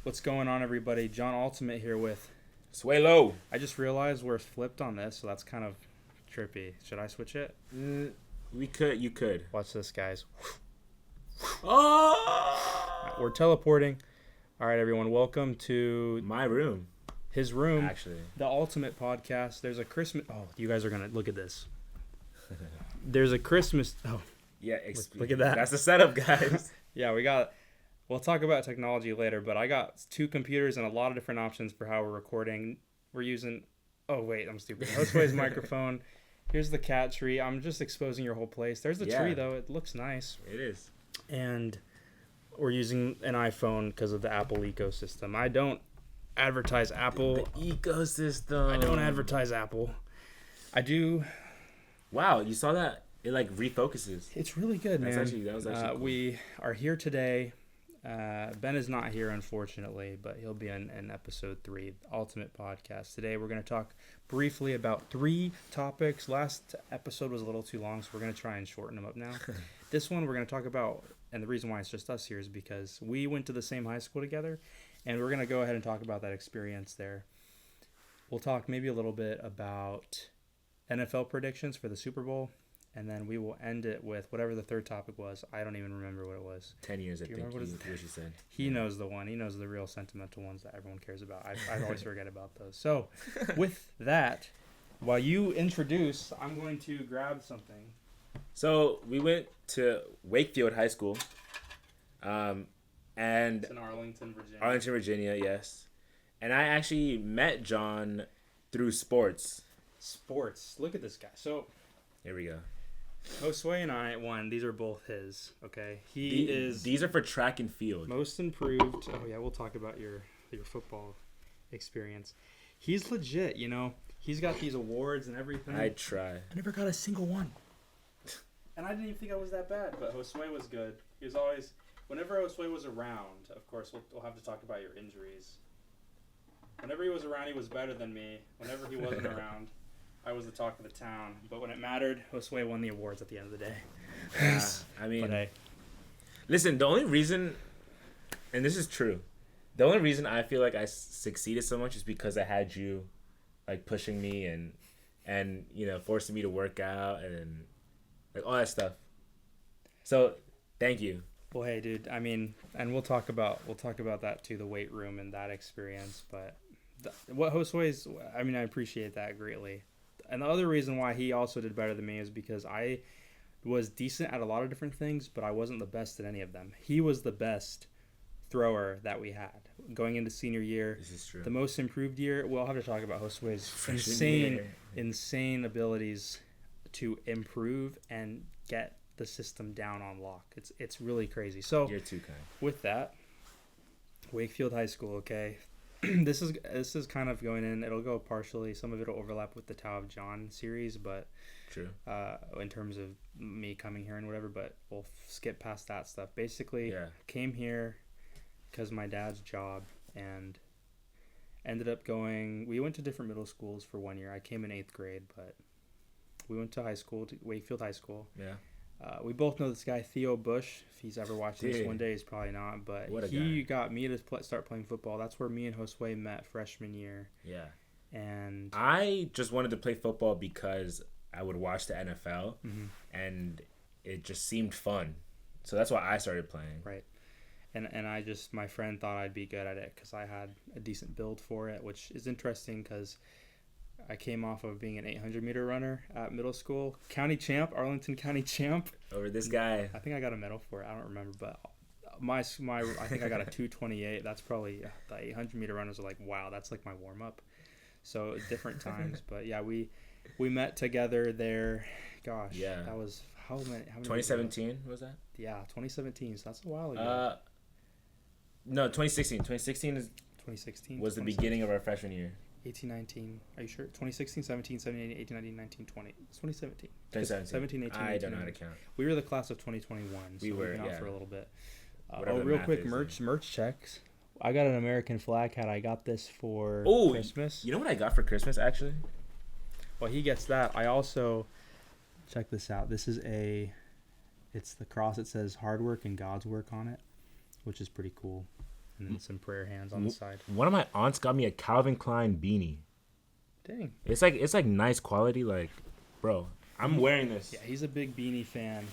What's going on, everybody? JohnUltimate here with Swaylo. I just realized we're flipped on this, so that's kind of trippy. Should I switch it? We could. You could. Watch this, guys. Oh! We're teleporting. All right, everyone. Welcome to My room. his room. Actually. The Ultimate Podcast. There's a Christmas... Oh, you guys are going to... Look at this. There's a Christmas... Oh, Yeah. look at that. That's the setup, guys. yeah, we got... We'll talk about technology later, but I got 2 computers and a lot of different options for how we're recording. We're using... Oh, wait, I'm stupid. Josue's microphone. Here's the cat tree. I'm just exposing your whole place. There's the tree, though. It looks nice. It is. And we're using an iPhone because of the Apple ecosystem. I don't advertise Apple. The ecosystem. I don't advertise Apple. I do... Wow, you saw that? It, refocuses. It's really good, man. That was actually cool. We are here today... Ben is not here, unfortunately, but he'll be in episode 3, Ultimate Podcast. Today, we're going to talk briefly about 3 topics. Last episode was a little too long, so we're going to try and shorten them up now. This one, we're going to talk about, and the reason why it's just us here is because we went to the same high school together, and we're going to go ahead and talk about that experience there. We'll talk maybe a little bit about NFL predictions for the Super Bowl. And then we will end it with whatever the third topic was. I don't even remember what it was. 10 years, I think. What you said. He knows the one. He knows the real sentimental ones that everyone cares about. I always forget about those. So, with that, while you introduce, I'm going to grab something. So, we went to Wakefield High School. And it's in Arlington, Virginia. Arlington, Virginia, yes. And I actually met John through sports. Sports. Look at this guy. So, here we go. Josue and I, these are both his, okay? These are for track and field. Most improved. Oh, yeah, we'll talk about your football experience. He's legit, you know? He's got these awards and everything. I try. I never got a single one. And I didn't even think I was that bad, but Josue was good. He was always... Whenever Josue was around, of course, we'll have to talk about your injuries. Whenever he was around, he was better than me. Whenever he wasn't around... I was the talk of the town, but when it mattered, Josue won the awards at the end of the day. I mean, but hey. Listen, the only reason, and this is true, the only reason I feel like I succeeded so much is because I had you, pushing me and forcing me to work out and all that stuff. So, thank you. Well, hey, dude. I mean, and we'll talk about that too, the weight room and that experience. But what Josue's, I mean, I appreciate that greatly. And the other reason why he also did better than me is because I was decent at a lot of different things, but I wasn't the best at any of them. He was the best thrower that we had going into senior year. This is true. The most improved year. We'll have to talk about Josue's insane abilities to improve and get the system down on lock. It's really crazy. So you're too kind. With that, Wakefield High School. Okay. This is kind of going in. It'll go partially. Some of it will overlap with the Tao of John series, but true. In terms of me coming here and whatever, but we'll skip past that stuff. Basically, came here because my dad's job and ended up going. We went to different middle schools for 1 year. I came in 8th grade, but we went to high school, to Wakefield High School. Yeah. We both know this guy, Theo Bush. If he's ever watching this one day, he's probably not. But he got me to start playing football. That's where me and Josue met freshman year. Yeah. And I just wanted to play football because I would watch the NFL, and it just seemed fun. So that's why I started playing. Right. And my friend thought I'd be good at it because I had a decent build for it, which is interesting because I came off of being an 800-meter runner at middle school. County champ, Arlington County champ. Over this guy. I think I got a medal for it. I don't remember, but I think I got a 2:28. That's probably the 800-meter runners are like, wow, that's like my warm-up. So different times. But, yeah, we met together there. Gosh. Yeah. That was how many 2017 was that? Yeah, 2017. So that's a while ago. No, 2016. 2016 was the beginning of our freshman year. 18, 19, are you sure? 2016, 17, 17, 18, 19, 19, 20. It's 2017. 2017. 17, 18, I 19, don't know how to count. We were the class of 2021, so we were, we've been out for a little bit. Real quick, merch checks. I got an American flag hat. I got this for Christmas. You know what I got for Christmas, actually? Well, he gets that. I also, check this out. This is it's the cross. It says hard work and God's work on it, which is pretty cool. and then some prayer hands on the side. One of my aunts got me a Calvin Klein beanie. Dang. It's like nice quality. Like, bro, I'm wearing this. Yeah, he's a big beanie fan.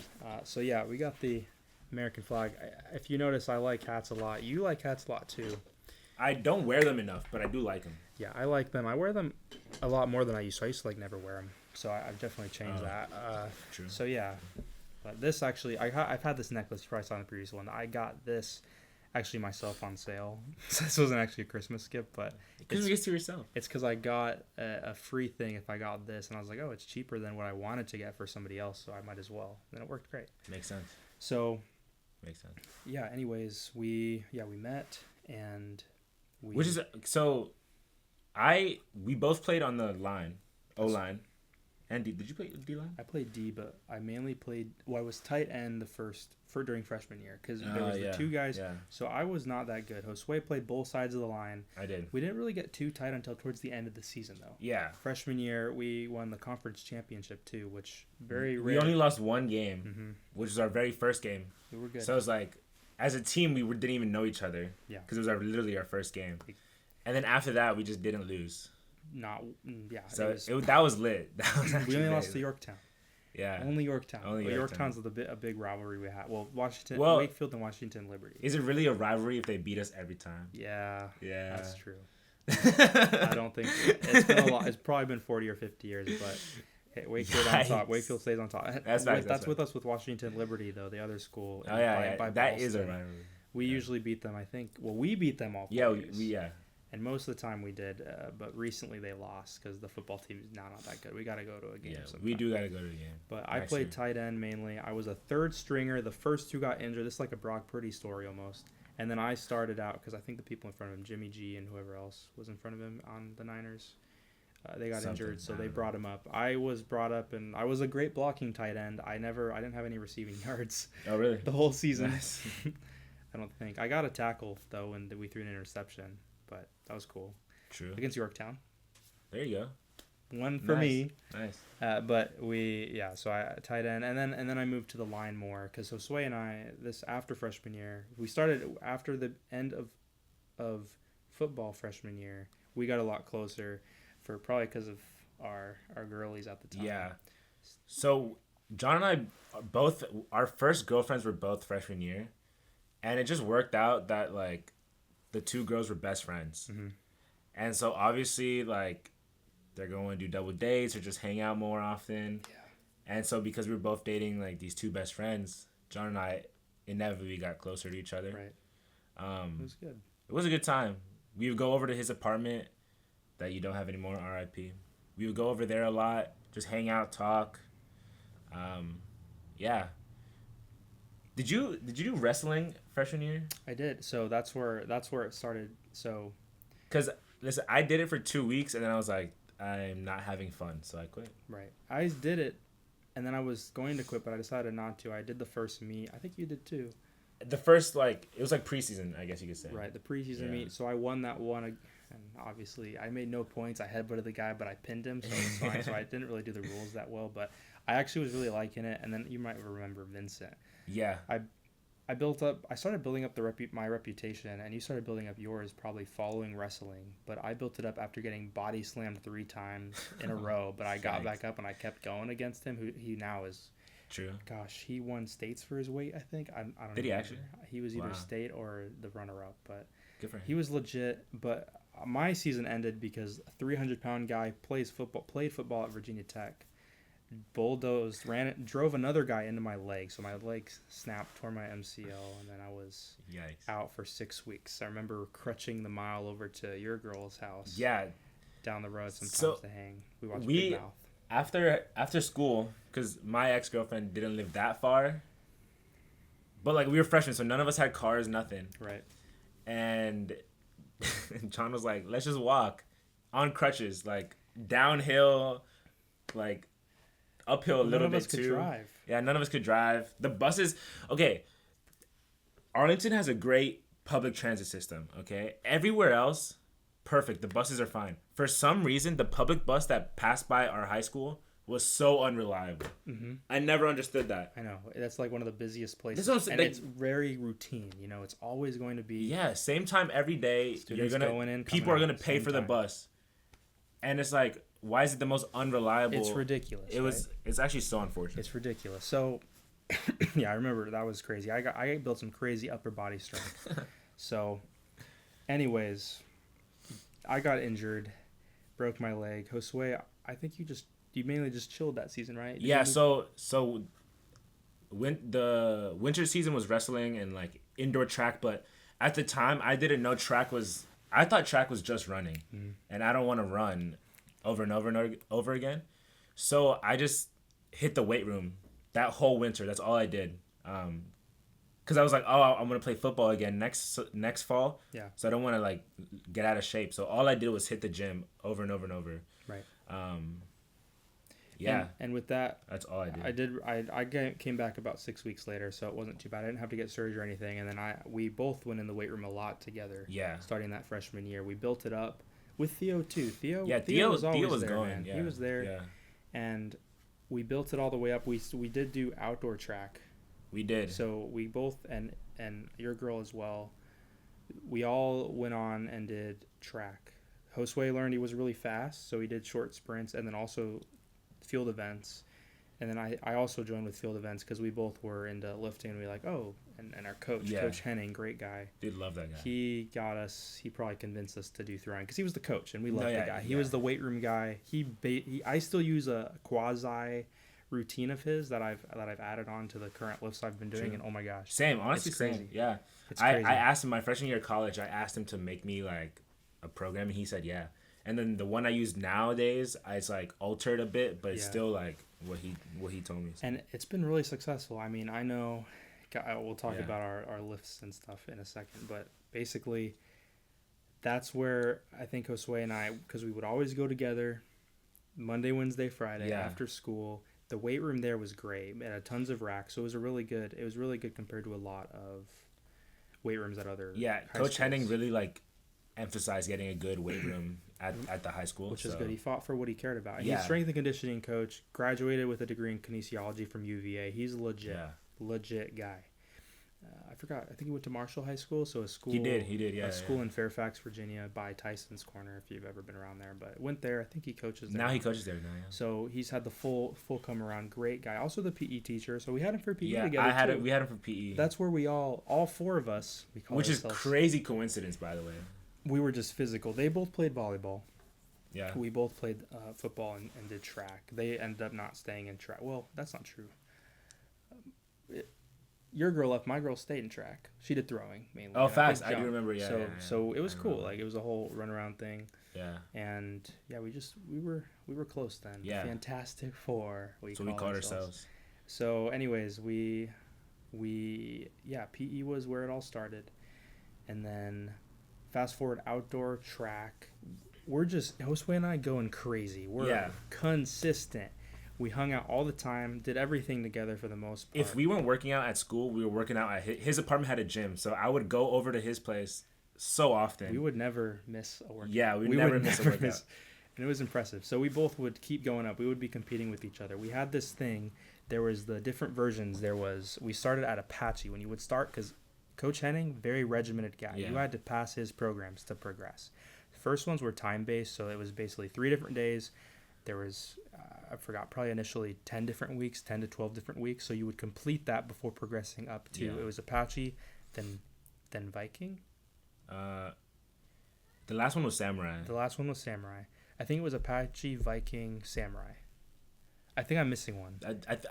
So yeah, we got the American flag. If you notice, I like hats a lot. You like hats a lot too. I don't wear them enough, but I do like them. Yeah, I like them. I wear them a lot more than I used to. I used to like never wear them. So I've definitely changed that. True. So yeah, but this actually, I've had this necklace. You probably saw in the previous one. I got this actually myself on sale. This wasn't actually a Christmas gift, but Because you get to yourself. it's because I got a free thing if I got this, and I was like, oh, it's cheaper than what I wanted to get for somebody else, so I might as well. And it worked great. Makes sense. So Makes sense. yeah. Anyways, we met and we. Which is we both played on the line, O line, and D. Did you play D line? I played D, but I mainly played. Well, I was tight end during freshman year because there was the two guys. Yeah. So I was not that good. Josue played both sides of the line. I did. We didn't really get too tight until towards the end of the season, though. Yeah. Freshman year, we won the conference championship too, which very rare. We only lost one game, which was our very first game. We were good. So it was like, as a team, we didn't even know each other. Yeah. Because it was literally our first game. And then after that, we just didn't lose. So that was lit. That was we only lost to Yorktown. Yeah. Only Yorktown. Only Yorktown's a big rivalry we had. Well, Wakefield and Washington Liberty. Is it really a rivalry if they beat us every time? Yeah. Yeah. That's true. I don't think it's been a lot. It's probably been 40 or 50 years, but hey, Wakefield on top. Wakefield stays on top. That's with us with Washington Liberty though, the other school. Oh yeah, that is a rivalry. We usually beat them. I think. Well, we beat them all. Yeah, yeah. And most of the time we did, but recently they lost because the football team is now not that good. We got to go to a game. Yeah, sometime. we do got to go to a game. But I played tight end mainly. I was a third stringer. The first two got injured. This is like a Brock Purdy story almost. And then I started out because I think the people in front of him, Jimmy G and whoever else was in front of him on the Niners, they got injured, so they brought him up. I was brought up, and I was a great blocking tight end. I didn't have any receiving yards. Oh, really? The whole season. Nice. I don't think. I got a tackle, though, when we threw an interception, but that was cool. True. Against Yorktown. There you go. One for me. Nice. But so I tight end, and then I moved to the line more because Josue and I, this after freshman year, we started after the end of football freshman year. We got a lot closer, probably because of our girlies at the time. Yeah. So John and I both, our first girlfriends were both freshman year, and it just worked out that like the two girls were best friends. Mm-hmm. And so obviously, like, they're going to do double dates or just hang out more often. Yeah. And so because we were both dating, like, these two best friends, John and I inevitably got closer to each other. Right. It was good. It was a good time. We would go over to his apartment that you don't have anymore, RIP. We would go over there a lot, just hang out, talk. Yeah. Did you do wrestling freshman year? I did. So that's where it started. So, because listen, I did it for 2 weeks, and then I was like, I'm not having fun, so I quit. Right. I did it, and then I was going to quit, but I decided not to. I did the first meet. I think you did too. The first, like, it was like preseason, I guess you could say. Right, the preseason meet. So I won that one, and obviously I made no points. I headbutted the guy, but I pinned him, so it was fine. So I didn't really do the rules that well, but I actually was really liking it. And then you might remember Vincent. Yeah. I started building up my reputation, and you started building up yours probably following wrestling. But I built it up after getting body slammed 3 times in a row. But I got back up and I kept going against him. Who he now is. True. Gosh, he won states for his weight. I think. I don't know. Did he actually? He was either state or the runner-up. But good for him. He was legit. But my season ended because a 300-pound guy played football at Virginia Tech. Bulldozed, drove another guy into my leg, so my leg snapped, tore my MCL, and then I was out for 6 weeks. I remember crutching the mile over to your girl's house. Yeah, down the road sometimes to hang. We watched Big Mouth. After school, because my ex-girlfriend didn't live that far, but like we were freshmen, so none of us had cars, nothing. Right. And John was like, "Let's just walk on crutches, like downhill, like." Uphill a little bit too. None of us could drive. Yeah, none of us could drive. The buses, okay. Arlington has a great public transit system, okay? Everywhere else, perfect. The buses are fine. For some reason, the public bus that passed by our high school was so unreliable. Mm-hmm. I never understood that. I know. That's like one of the busiest places. And it's very routine. You know, it's always going to be... Yeah, same time every day. People are going to pay for the bus. And it's like, why is it the most unreliable? It's ridiculous. It's actually so unfortunate. It's ridiculous. So, yeah, I remember that was crazy. I built some crazy upper body strength. So, anyways, I got injured, broke my leg. Josue, I think you mainly just chilled that season, right? When the winter season was wrestling and like indoor track, but at the time I didn't know I thought track was just running, and I don't want to run over and over and over again. So I just hit the weight room that whole winter. That's all I did. Because I was like, I'm going to play football again next fall. Yeah. So I don't want to like get out of shape. So all I did was hit the gym over and over and over. Right. Yeah. And with that, that's all I did. I came back about 6 weeks later, so it wasn't too bad. I didn't have to get surgery or anything. And then we both went in the weight room a lot together. Yeah. Starting that freshman year, we built it up with Theo too. Theo was there, going. Man. Yeah. He was there. Yeah. And we built it all the way up. We did do outdoor track. We did. So we both and your girl as well. We all went on and did track. Josue learned he was really fast, so he did short sprints and then also field events. And then I also joined with field events because we both were into lifting, and we were like, and our coach, Coach Henning, great guy. Did love that guy. He probably convinced us to do throwing because he was the coach and we loved the guy. He was the weight room guy. I still use a quasi routine of his that I've added on to the current lifts I've been doing. True. And oh my gosh. Same, honestly, it's crazy. Same. Yeah. It's crazy. I asked him my freshman year of college, I asked him to make me like a program, and he said yeah. And then the one I use nowadays, it's like altered a bit, but it's still like what he told me. So. And it's been really successful. I mean, I know we'll talk about our lifts and stuff in a second, but basically that's where I think Josue and I, because we would always go together Monday, Wednesday, Friday after school. The weight room there was great. It had tons of racks, so it was really good compared to a lot of weight rooms at other high Coach schools. Henning really like emphasized getting a good weight room at the high school, which is good. He fought for what he cared about. Yeah. He's strength and conditioning coach, graduated with a degree in kinesiology from UVA. He's legit guy. I forgot. I think he went to Marshall High School, so a school. He did. Yeah. A school in Fairfax, Virginia, by Tyson's Corner. If you've ever been around there, but went there. I think he coaches there. Now he coaches there now. Yeah. So he's had the full come around. Great guy. Also the PE teacher. So we had him for PE together. We had him for PE. That's where we all four of us. Which is crazy coincidence, by the way. We were just physical. They both played volleyball. Yeah. We both played football and did track. They ended up not staying in track. Well, that's not true. Your girl left. My girl stayed in track. She did throwing mainly. Oh, fast! I do remember. Yeah. So it was cool. Like it was a whole runaround thing. Yeah. And yeah, we were close then. Yeah. Fantastic Four. We called ourselves. So, anyways, PE was where it all started, and then fast forward outdoor track. We're just Josue and I going crazy. We're consistent. We hung out all the time, did everything together for the most part. If we weren't working out at school, we were working out at his apartment had a gym, so I would go over to his place so often. We would never miss a workout. Yeah, we would never miss a workout. And it was impressive. So we both would keep going up. We would be competing with each other. We had this thing. There was the different versions. We started at Apache when you would start, because Coach Henning, very regimented guy. Yeah. You had to pass his programs to progress. The first ones were time-based, so it was basically 3 different days. There was, I forgot, probably initially 10 different weeks, 10 to 12 different weeks. So you would complete that before progressing up to, it was Apache, then Viking. The last one was Samurai. I think it was Apache, Viking, Samurai. I think I'm missing one.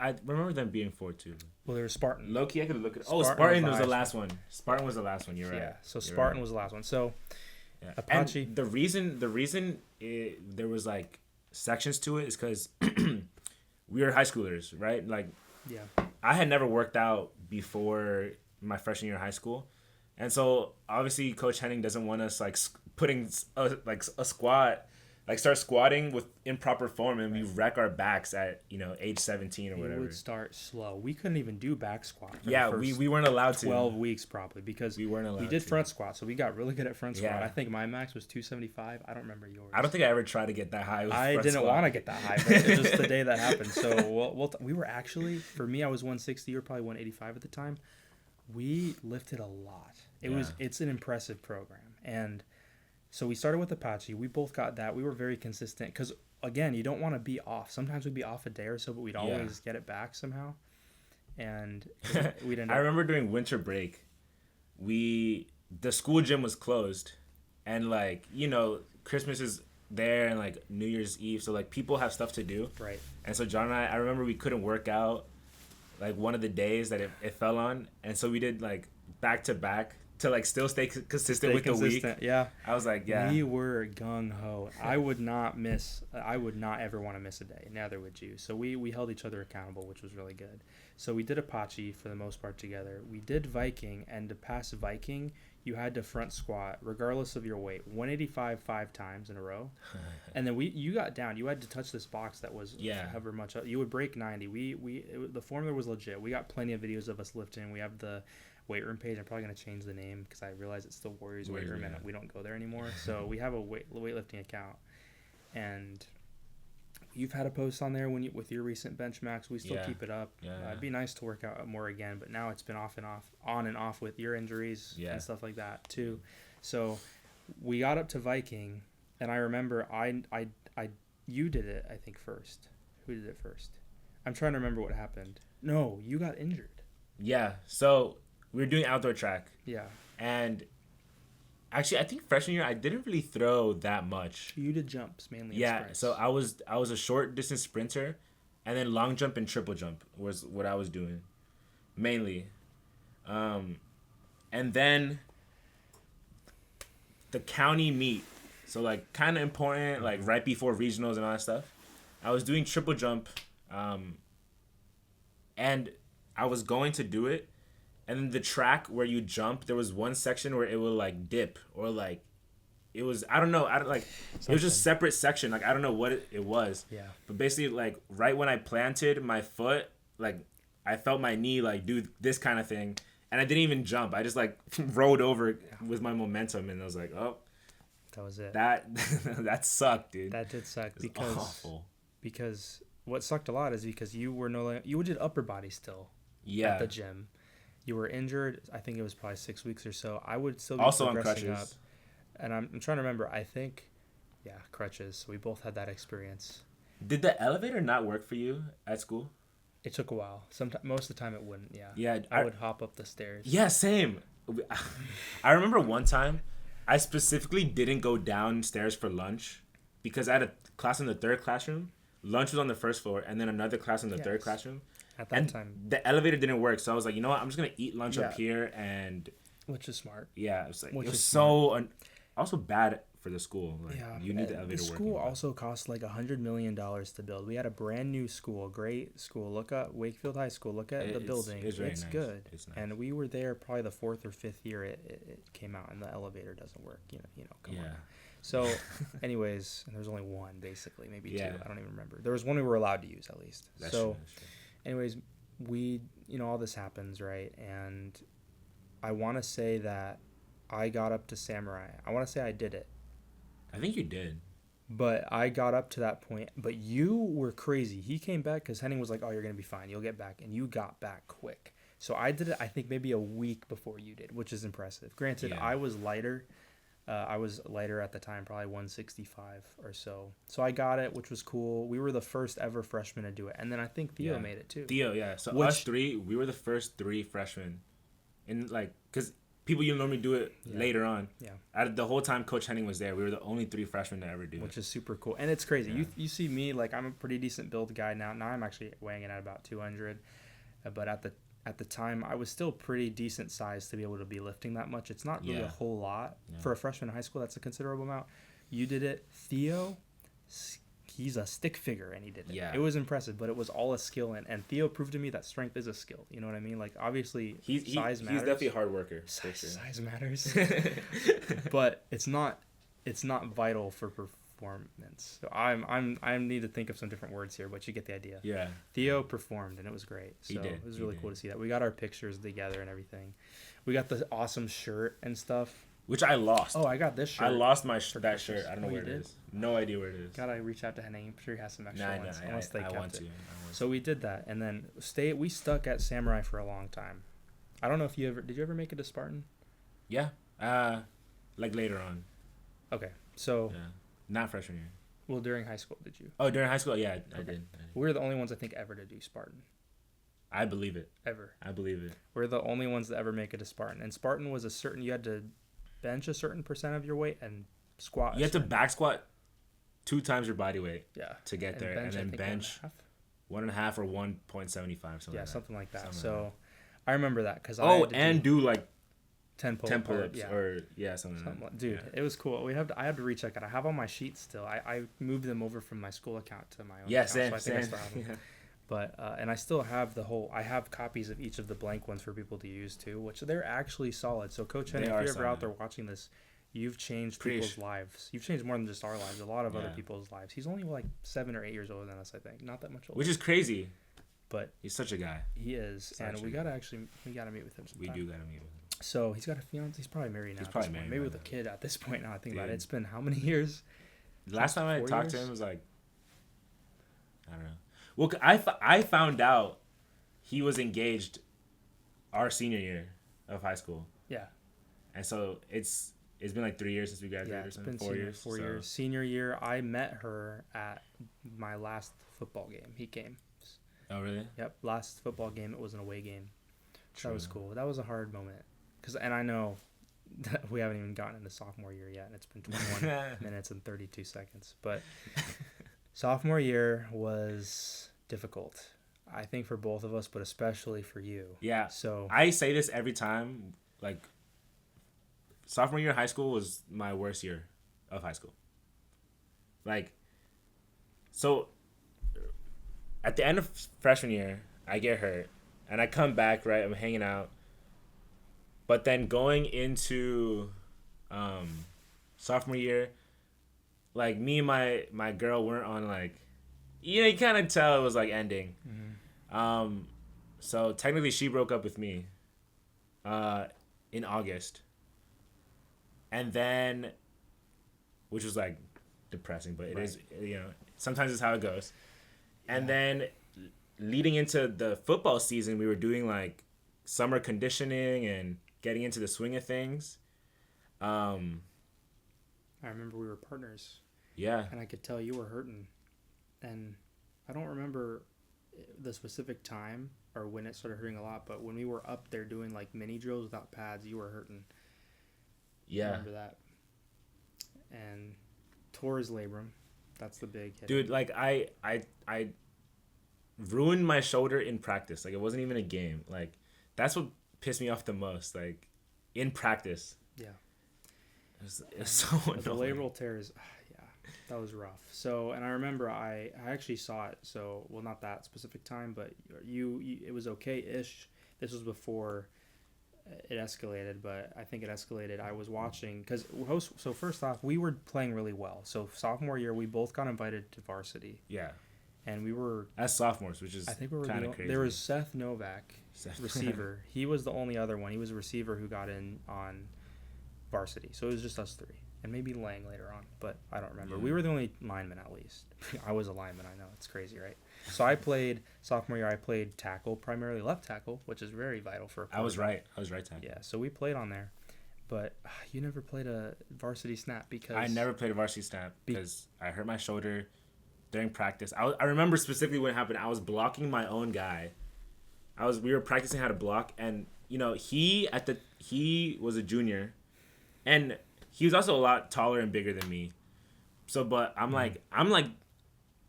I remember them being 4 too. Well, there was Spartan. Low-key, I could look at it. Spartan was the last one. Spartan was the last one. You're right. Yeah, so Spartan was the last one. So Apache. And the reason there was like sections to it is because we were high schoolers, right? Like, I had never worked out before my freshman year of high school, and so obviously Coach Henning doesn't want us like putting a squat like start squatting with improper form, and we wreck our backs at age 17 or whatever. We would start slow. We couldn't even do back squat. We weren't allowed to. 12 weeks probably because we weren't allowed. We did front squat, so we got really good at front squat. I think my max was 275. I don't remember yours. I don't think I ever tried to get that high. I didn't want to get that high, but it was just the day that happened. So we were actually, for me, I was 160. You were probably 185 at the time. We lifted a lot. It's an impressive program, and so we started with Apache. We both got that. We were very consistent because, again, you don't want to be off. Sometimes we'd be off a day or so, but we'd always get it back somehow. And we didn't. I remember during winter break, the school gym was closed, and Christmas is there and like New Year's Eve, so like people have stuff to do. Right. And so John and I remember we couldn't work out like one of the days that it fell on, and so we did like back to back to like still stay consistent with the week. Yeah. I was like, yeah. We were gung ho. I would not ever want to miss a day. Neither would you. So we held each other accountable, which was really good. So we did Apache for the most part together. We did Viking, and to pass Viking, you had to front squat regardless of your weight, 185 5 times in a row. And then you got down. You had to touch this box that was however much up. You would break 90. The formula was legit. We got plenty of videos of us lifting. We have the weight room page. I'm probably going to change the name because I realize it's still Warriors Weight Room and we don't go there anymore. So we have a weightlifting account, and you've had a post on there with your recent bench max. We still keep it up. It'd be nice to work out more again, but now it's been on and off with your injuries and stuff like that too. So we got up to Viking, and I remember you did it, I think, first. Who did it first? I'm trying to remember what happened. No, you got injured. Yeah. So we were doing outdoor track. Yeah. And actually, I think freshman year I didn't really throw that much. You did jumps mainly. Yeah. So I was a short distance sprinter, and then long jump and triple jump was what I was doing, mainly. And then the county meet, so like kind of important, like right before regionals and all that stuff. I was doing triple jump, and I was going to do it. And then the track where you jump, there was one section where it would like dip or like it was it was just a separate section. Like I don't know what it was. Yeah. But basically like right when I planted my foot, like I felt my knee like do this kind of thing, and I didn't even jump. I just like rode over with my momentum, and I was like, oh, that was it. That sucked, dude. That did suck awful. Because what sucked a lot is because you did upper body still. Yeah. At the gym. You were injured. I think it was probably 6 weeks or so. I would still be also progressing on crutches. Up. And I'm trying to remember. I think, crutches. We both had that experience. Did the elevator not work for you at school? It took a while. Most of the time it wouldn't. Yeah. Yeah. I would hop up the stairs. Yeah, same. I remember one time, I specifically didn't go downstairs for lunch because I had a class in the third classroom. Lunch was on the first floor, and then another class in the third classroom. At that time, the elevator didn't work, so I was like, you know what? I'm just gonna eat lunch up here, and which is smart. Yeah, it was like also bad for the school. Like, you need the elevator working. The school also cost like $100 million to build. We had a brand new school, great school. Look at Wakefield High School. Look at the building. It's nice. Good. It's nice. And we were there probably the 4th or 5th year it came out, and the elevator doesn't work. Come on. So, anyways, and there's only one basically, maybe two. I don't even remember. There was one we were allowed to use at least. That's true. Anyways, all this happens, right? And I want to say that I got up to Samurai. I want to say I did it. I think you did. But I got up to that point. But you were crazy. He came back because Henning was like, oh, you're going to be fine. You'll get back. And you got back quick. So I did it, I think, maybe a week before you did, which is impressive. Granted, I was lighter. I was lighter at the time, probably 165 or so. So I got it, which was cool. We were the first ever freshmen to do it. And then I think Theo made it too. Theo, yeah. So us three, we were the first 3 freshmen. And because people normally do it later on. Yeah. The whole time Coach Henning was there, we were the only 3 freshmen to ever do it. Which is super cool. And it's crazy. Yeah. You see me, like I'm a pretty decent build guy now. Now I'm actually weighing in at about 200. But at the time, I was still pretty decent size to be able to be lifting that much. It's not really a whole lot. Yeah. For a freshman in high school, that's a considerable amount. You did it. Theo, he's a stick figure, and he did it. Yeah. It was impressive, but it was all a skill. And Theo proved to me that strength is a skill. You know what I mean? Like, obviously, size matters. He's definitely a hard worker. Size matters. But it's not vital for performance. So I need to think of some different words here, but you get the idea. Yeah. Theo performed, and it was great. So He did. It was really cool to see that. We got our pictures together and everything. We got the awesome shirt and stuff. Which I lost. Oh, I got this shirt. I lost that shirt. I don't know Oh, where it you did? is. No idea where it is. Gotta reach out to Henning. I'm sure he has some extra Nah, ones. I Unless they kept want it. to. So we did that, and then we stuck at Samurai for a long time. I don't know if did you ever make it to Spartan? Yeah. Like later on. Okay, so Yeah. Not freshman year. well, during high school, did you? Oh, during high school? Yeah, I Okay. did. We were the only ones I think ever to do Spartan. I believe it. Ever. I believe it. We're the only ones that ever make it to Spartan, and Spartan was you had to bench a certain percent of your weight and squat. You have to back squat 2 times your body weight yeah to get there, and then bench 1.5 or 1.75. Yeah, something like that. Something So like I remember that because do like 10 pull-ups yeah. or something like that. Dude, it was cool. I had to recheck it. I have all my sheets still. I moved them over from my school account to my own account. Same, so I think I still have them. Yeah. But and I still have I have copies of each of the blank ones for people to use too, which they're actually solid. So Coach Henry, if you're ever out there watching this, you've changed people's lives. You've changed more than just our lives. A lot of other people's lives. He's only like 7 or 8 years older than us, I think. Not that much older. Which is crazy. But he's such a guy. He is, and we gotta meet with him sometime. We do gotta meet with him. So he's got a fiance. He's probably married now. He's probably married. Maybe with a kid at this point. Now I think about it. It's been how many years? The last time I talked to him was like, I don't know. Well, I found out he was engaged our senior year of high school. Yeah. And so it's been like 3 years since we graduated. Yeah, it's been 4 years. 4 years. Senior year, I met her at my last football game. He came. Oh, really? Yep. Last football game, it was an away game. True. That was cool. That was a hard moment. And I know that we haven't even gotten into sophomore year yet, and it's been 21 minutes and 32 seconds. But sophomore year was difficult, I think, for both of us, but especially for you. Yeah. So I say this every time. Like, sophomore year of high school was my worst year of high school. Like, so at the end of freshman year, I get hurt, and I come back, right? I'm hanging out. But then going into sophomore year, like, me and my girl weren't on, like, you kind of tell it was, like, ending. Mm-hmm. So technically she broke up with me in August. And then, which was, like, depressing, but it is, sometimes it's how it goes. And then leading into the football season, we were doing, like, summer conditioning and getting into the swing of things. I remember we were partners. Yeah. And I could tell you were hurting. And I don't remember the specific time or when it started hurting a lot, but when we were up there doing, like, mini drills without pads, you were hurting. Yeah. I remember that. And tore his labrum. That's the big hit. Dude, like, I ruined my shoulder in practice. Like, it wasn't even a game. Like, that's what pissed me off the most. Like, in practice. Yeah. It's so annoying. The labral tears, that was rough. So, and I remember I actually saw it. So, well, not that specific time, but it was okay-ish. This was before it escalated, but I think it escalated. I was watching so first off, we were playing really well. So sophomore year, we both got invited to varsity. Yeah. And we were as sophomores, which is kind of crazy. There was Seth Novak, receiver. He was the only other one. He was a receiver who got in on varsity. So it was just us three. And maybe Lang later on, but I don't remember. Yeah. We were the only linemen, at least. I was a lineman, I know. It's crazy, right? So I played, sophomore year, I played tackle, primarily left tackle, which is very vital for a I was right tackle. Yeah, so we played on there. But you never played a varsity snap because... I never played a varsity snap because I hurt my shoulder during practice. I remember specifically what happened. I was blocking my own guy. We were practicing how to block, and, he was a junior, and... He was also a lot taller and bigger than me. So, but I'm like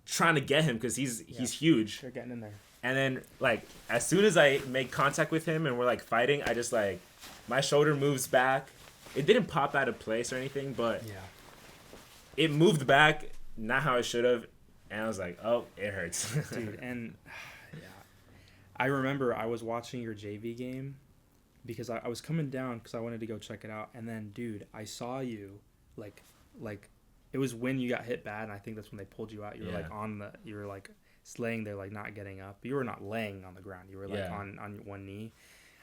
trying to get him because he's huge. They're getting in there. And then, like, as soon as I make contact with him and we're, like, fighting, I just, like, my shoulder moves back. It didn't pop out of place or anything, but it moved back, not how it should have. And I was like, oh, it hurts. Dude, and, I remember I was watching your JV game. Because I was coming down because I wanted to go check it out. And then, dude, I saw you, like It was when you got hit bad, and I think that's when they pulled you out. You were Yeah. like you were like laying there, like not getting up. You were not laying on the ground. You were like on one knee,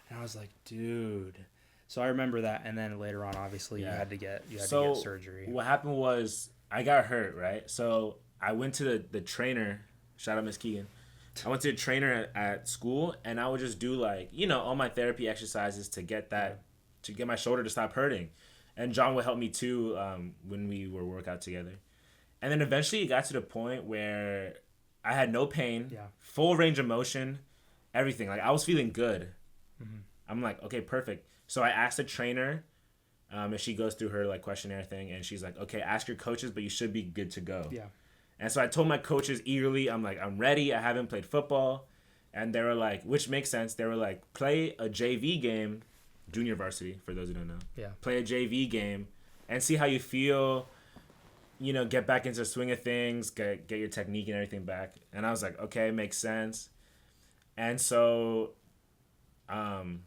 and I was like, dude. So I remember that, and then later on, obviously, you had to get surgery. What happened was I got hurt, right? So I went to the trainer. Shout out Miss Keegan. I went to the trainer at school, and I would just do like all my therapy exercises to get to get my shoulder to stop hurting. And John would help me too when we were workout together. And then eventually it got to the point where I had no pain, full range of motion, everything. Like I was feeling good. Mm-hmm. I'm like, okay, perfect. So I asked the trainer, and she goes through her like questionnaire thing, and she's like, okay, ask your coaches, but you should be good to go. Yeah. And so I told my coaches eagerly, I'm like, I'm ready. I haven't played football. And they were like, which makes sense. They were like, play a JV game, junior varsity, for those who don't know. Yeah. Play a JV game and see how you feel, get back into the swing of things, get your technique and everything back. And I was like, okay, makes sense. And so I'm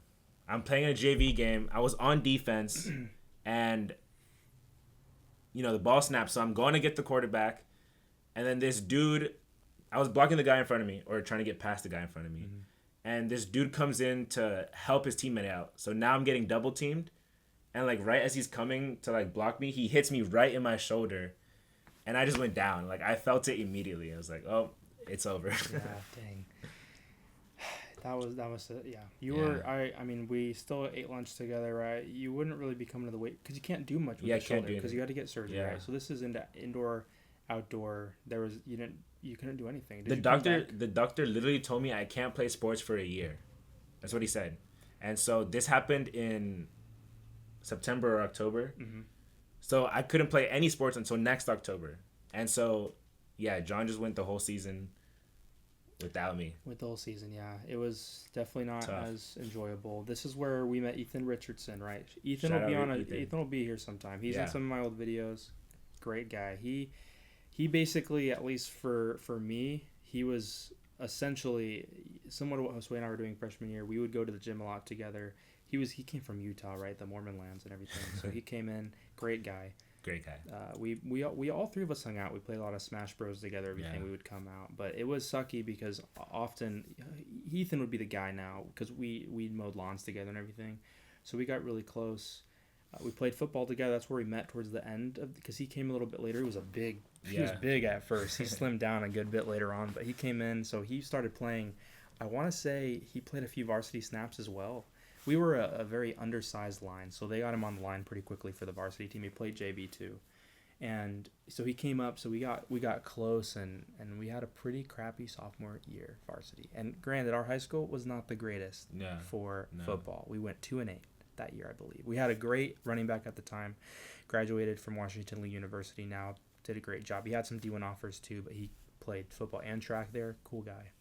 playing a JV game. I was on defense and, the ball snapped. So I'm going to get the quarterback. And then this dude, I was blocking the guy in front of me or trying to get past the guy in front of me. Mm-hmm. And this dude comes in to help his teammate out. So now I'm getting double teamed. And like right as he's coming to like block me, he hits me right in my shoulder. And I just went down. Like I felt it immediately. I was like, oh, it's over. Yeah, dang. That was it. Yeah. You were, I mean, we still ate lunch together, right? You wouldn't really be coming to the weight because you can't do much with your shoulder because you got to get surgery, right? So this is indoor, outdoor. You couldn't do anything. The doctor literally told me I can't play sports for a year. That's what he said. And so this happened in September or October. Mm-hmm. So I couldn't play any sports until next October. And so, yeah, John just went the whole season without me. With the whole season, yeah. It was definitely not as enjoyable. This is where we met Ethan Richardson, right? Ethan will be here sometime. He's in some of my old videos. Great guy. He basically, at least for me, he was essentially similar to what Josue and I were doing freshman year. We would go to the gym a lot together. He came from Utah, right? The Mormon lands and everything. So he came in. Great guy. Great guy. We all three of us hung out. We played a lot of Smash Bros together. Everything we would come out, but it was sucky because often Ethan would be the guy now because we mowed lawns together and everything. So we got really close. We played football together. That's where we met towards the end because he came a little bit later. He was He was big at first. He slimmed down a good bit later on, but he came in. So he started playing. I want to say he played a few varsity snaps as well. We were a very undersized line, so they got him on the line pretty quickly for the varsity team. He played JV too, and so he came up. So we got close, and we had a pretty crappy sophomore year varsity. And granted, our high school was not the greatest for football. We went 2-8 that year, I believe. We had a great running back at the time, graduated from Washington Lee University. Now did a great job. He had some D1 offers too, but he played football and track there. Cool guy.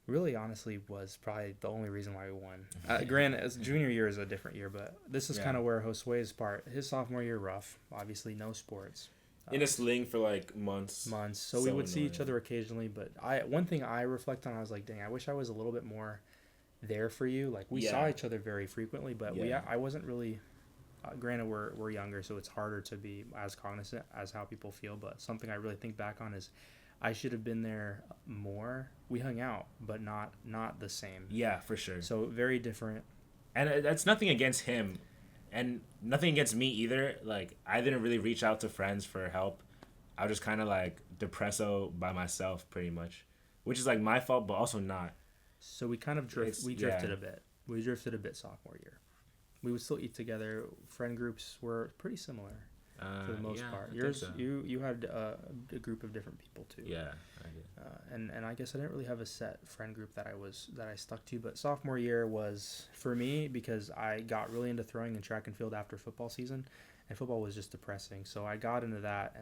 Really, honestly, was probably the only reason why we won. Granted, as junior year is a different year, but this is kind of where Josue's part. His sophomore year, rough. Obviously, no sports. In a sling for like months. So we would see each other occasionally, but one thing I reflect on, I was like, dang, I wish I was a little bit more there for you. Like we saw each other very frequently, but I wasn't really. Granted, we're younger, so it's harder to be as cognizant as how people feel. But something I really think back on is I should have been there more. We hung out, but not the same. Yeah, for sure. So very different. And that's nothing against him, and nothing against me either. Like I didn't really reach out to friends for help. I was just kind of like depresso by myself, pretty much, which is like my fault, but also not. So we kind of drifted a bit. We drifted a bit sophomore year. We would still eat together. Friend groups were pretty similar for the most part. Yours, you had a group of different people too. Yeah, I did. And I guess I didn't really have a set friend group that I stuck to. But sophomore year was for me because I got really into throwing in track and field after football season, and football was just depressing. So I got into that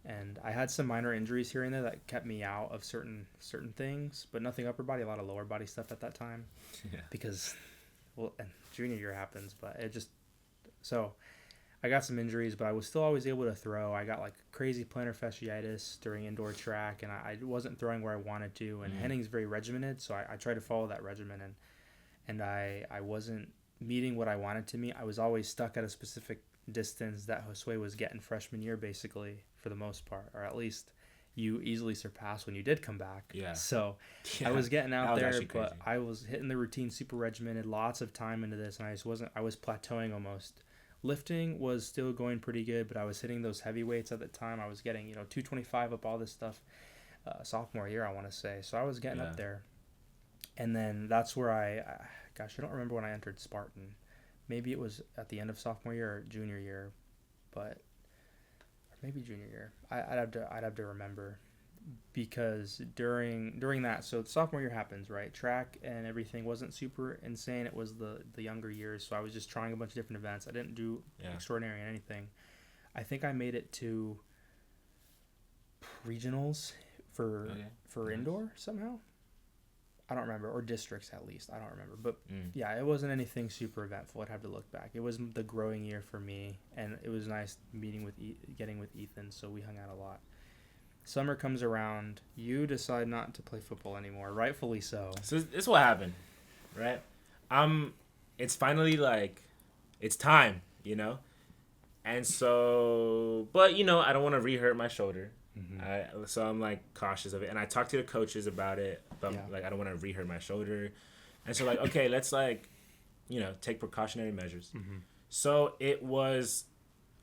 and I had some minor injuries here and there that kept me out of certain things, but nothing upper body, a lot of lower body stuff at that time. Yeah. Because, well, and junior year happens, but it just, so I got some injuries, but I was still always able to throw. I got like crazy plantar fasciitis during indoor track, and I wasn't throwing where I wanted to, and Henning's very regimented, so I tried to follow that regimen, and I wasn't meeting what I wanted to meet. I was always stuck at a specific distance that Josue was getting freshman year, basically, for the most part, or at least you easily surpassed when you did come back. Yeah. So Yeah. I was getting out was there, actually but crazy. I was hitting the routine super regimented, lots of time into this, and I was plateauing almost. Lifting was still going pretty good, but I was hitting those heavy weights at the time. I was getting, 225 up, all this stuff, sophomore year, I want to say. So I was getting up there. And then that's where I don't remember when I entered Spartan. Maybe it was at the end of sophomore year or junior year, or maybe junior year. I'd have to remember, because during that, so sophomore year happens, right? Track and everything wasn't super insane. It was the younger years, so I was just trying a bunch of different events. I didn't do extraordinary in anything. I think I made it to regionals for indoor somehow. I don't remember, or districts at least. I don't remember, but yeah, it wasn't anything super eventful. I'd have to look back. It was the growing year for me, and it was nice getting with Ethan. So we hung out a lot. Summer comes around. You decide not to play football anymore, rightfully so. So this is what happened, right? It's finally like, it's time, and so, but I don't want to re-hurt my shoulder. So I'm like cautious of it, and I talked to the coaches about it, but like I don't want to re-hurt my shoulder, and so like okay, let's like, take precautionary measures. So it was,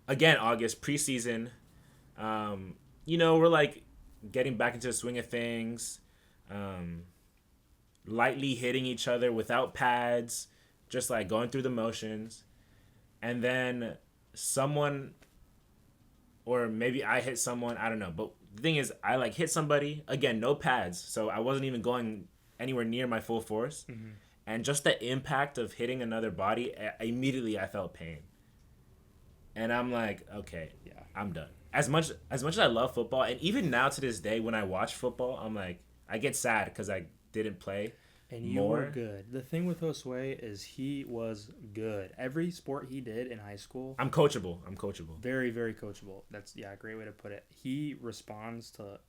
again, August, preseason. We're like getting back into the swing of things, lightly hitting each other without pads, just like going through the motions, and then someone. Or maybe I hit someone, I don't know. But the thing is, I like hit somebody, again, no pads. So I wasn't even going anywhere near my full force. And just the impact of hitting another body, immediately I felt pain. And I'm like, okay, I'm done. As much as I love football, and even now to this day when I watch football, I'm like, I get sad because I didn't play. And you were good. The thing with Josue is he was good. Every sport he did in high school. I'm coachable. Very, very coachable. That's a great way to put it. He responds to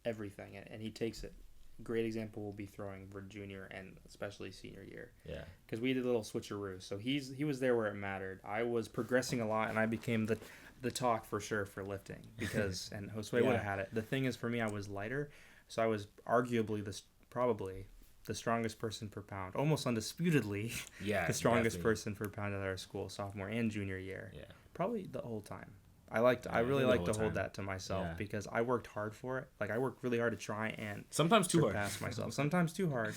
everything, and he takes it. Great example will be throwing for junior and especially senior year. Yeah. Because we did a little switcheroo. So he was there where it mattered. I was progressing a lot, and I became the talk for sure for lifting, because and Josue would have had it. The thing is, for me, I was lighter, so I was arguably probably the strongest person per pound, almost undisputedly the strongest person per pound at our school, sophomore and junior year. Yeah, probably the whole time. I really like to hold that to myself, because I worked hard for it. Like, I worked really hard to try and sometimes too surpass myself. Sometimes too hard.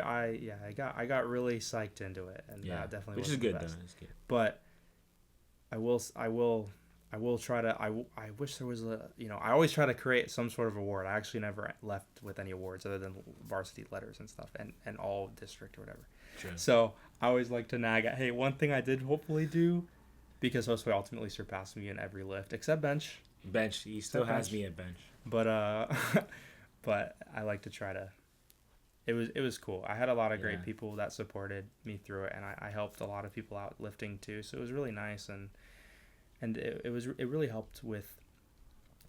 I got really psyched into it, and that definitely which was is good best. though. It's good. But I will try to. I wish there was I always try to create some sort of award. I actually never left with any awards other than varsity letters and stuff, and all district or whatever. True. So I always like to nag at, hey, one thing I did hopefully do, because Josue ultimately surpassed me in every lift except bench. He still has me at bench. But but I like to try to. It was cool. I had a lot of great people that supported me through it, and I helped a lot of people out lifting too. So it was really nice, and it really helped with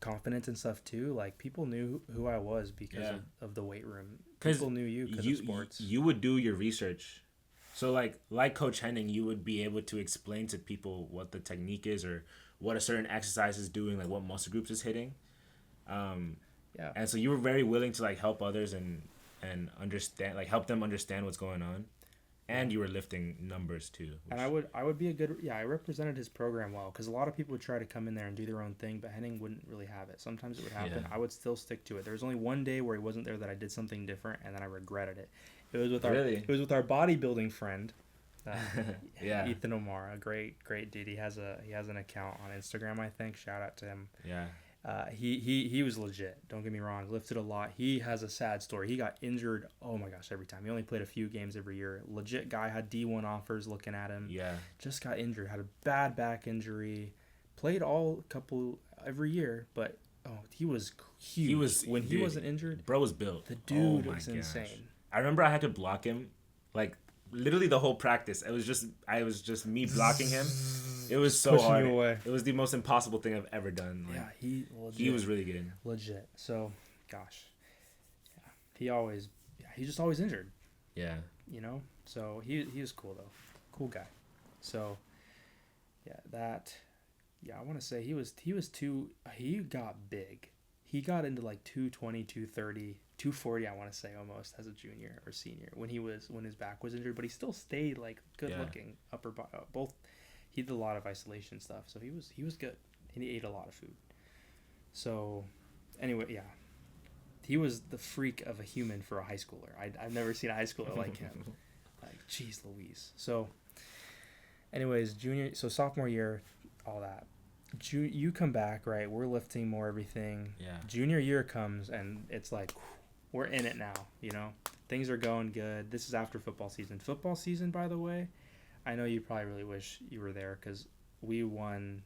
confidence and stuff too. Like, people knew who I was because of the weight room. People knew you because of sports. You would do your research. So like Coach Henning, you would be able to explain to people what the technique is, or what a certain exercise is doing, like what muscle groups is hitting. And so you were very willing to like help others and understand, like help them understand what's going on. And you were lifting numbers too. And I would be a good, I represented his program well, because a lot of people would try to come in there and do their own thing, but Henning wouldn't really have it. Sometimes it would happen. Yeah. I would still stick to it. There was only one day where he wasn't there that I did something different, and then I regretted it. It was with our bodybuilding friend, Ethan Omar, a great dude. He has an account on Instagram, I think. Shout out to him. Yeah. He was legit. Don't get me wrong. Lifted a lot. He has a sad story. He got injured. Oh my gosh, every time. He only played a few games every year. Legit guy, had D1 offers looking at him. Yeah. Just got injured. Had a bad back injury. Played every year, but he was huge. He wasn't injured. Bro was built. The dude was insane. I remember I had to block him, like literally the whole practice. I was just me blocking him. It was so hard. It was the most impossible thing I've ever done. Like, he was really good. Legit. So, gosh, he's just always injured. Yeah. So he was cool though, cool guy. So I want to say he got big. He got into like 220, 230, 240, I want to say almost as a junior or senior when his back was injured, but he still stayed like good looking both. He did a lot of isolation stuff, so he was good. And he ate a lot of food. So anyway, yeah. He was the freak of a human for a high schooler. I've never seen a high schooler like him. Like, jeez Louise. So anyways, sophomore year, all that. You come back, right? We're lifting more everything. Yeah. Junior year comes, and it's like, we're in it now, you know? Things are going good. This is after football season. Football season, by the way, I know you probably really wish you were there because we won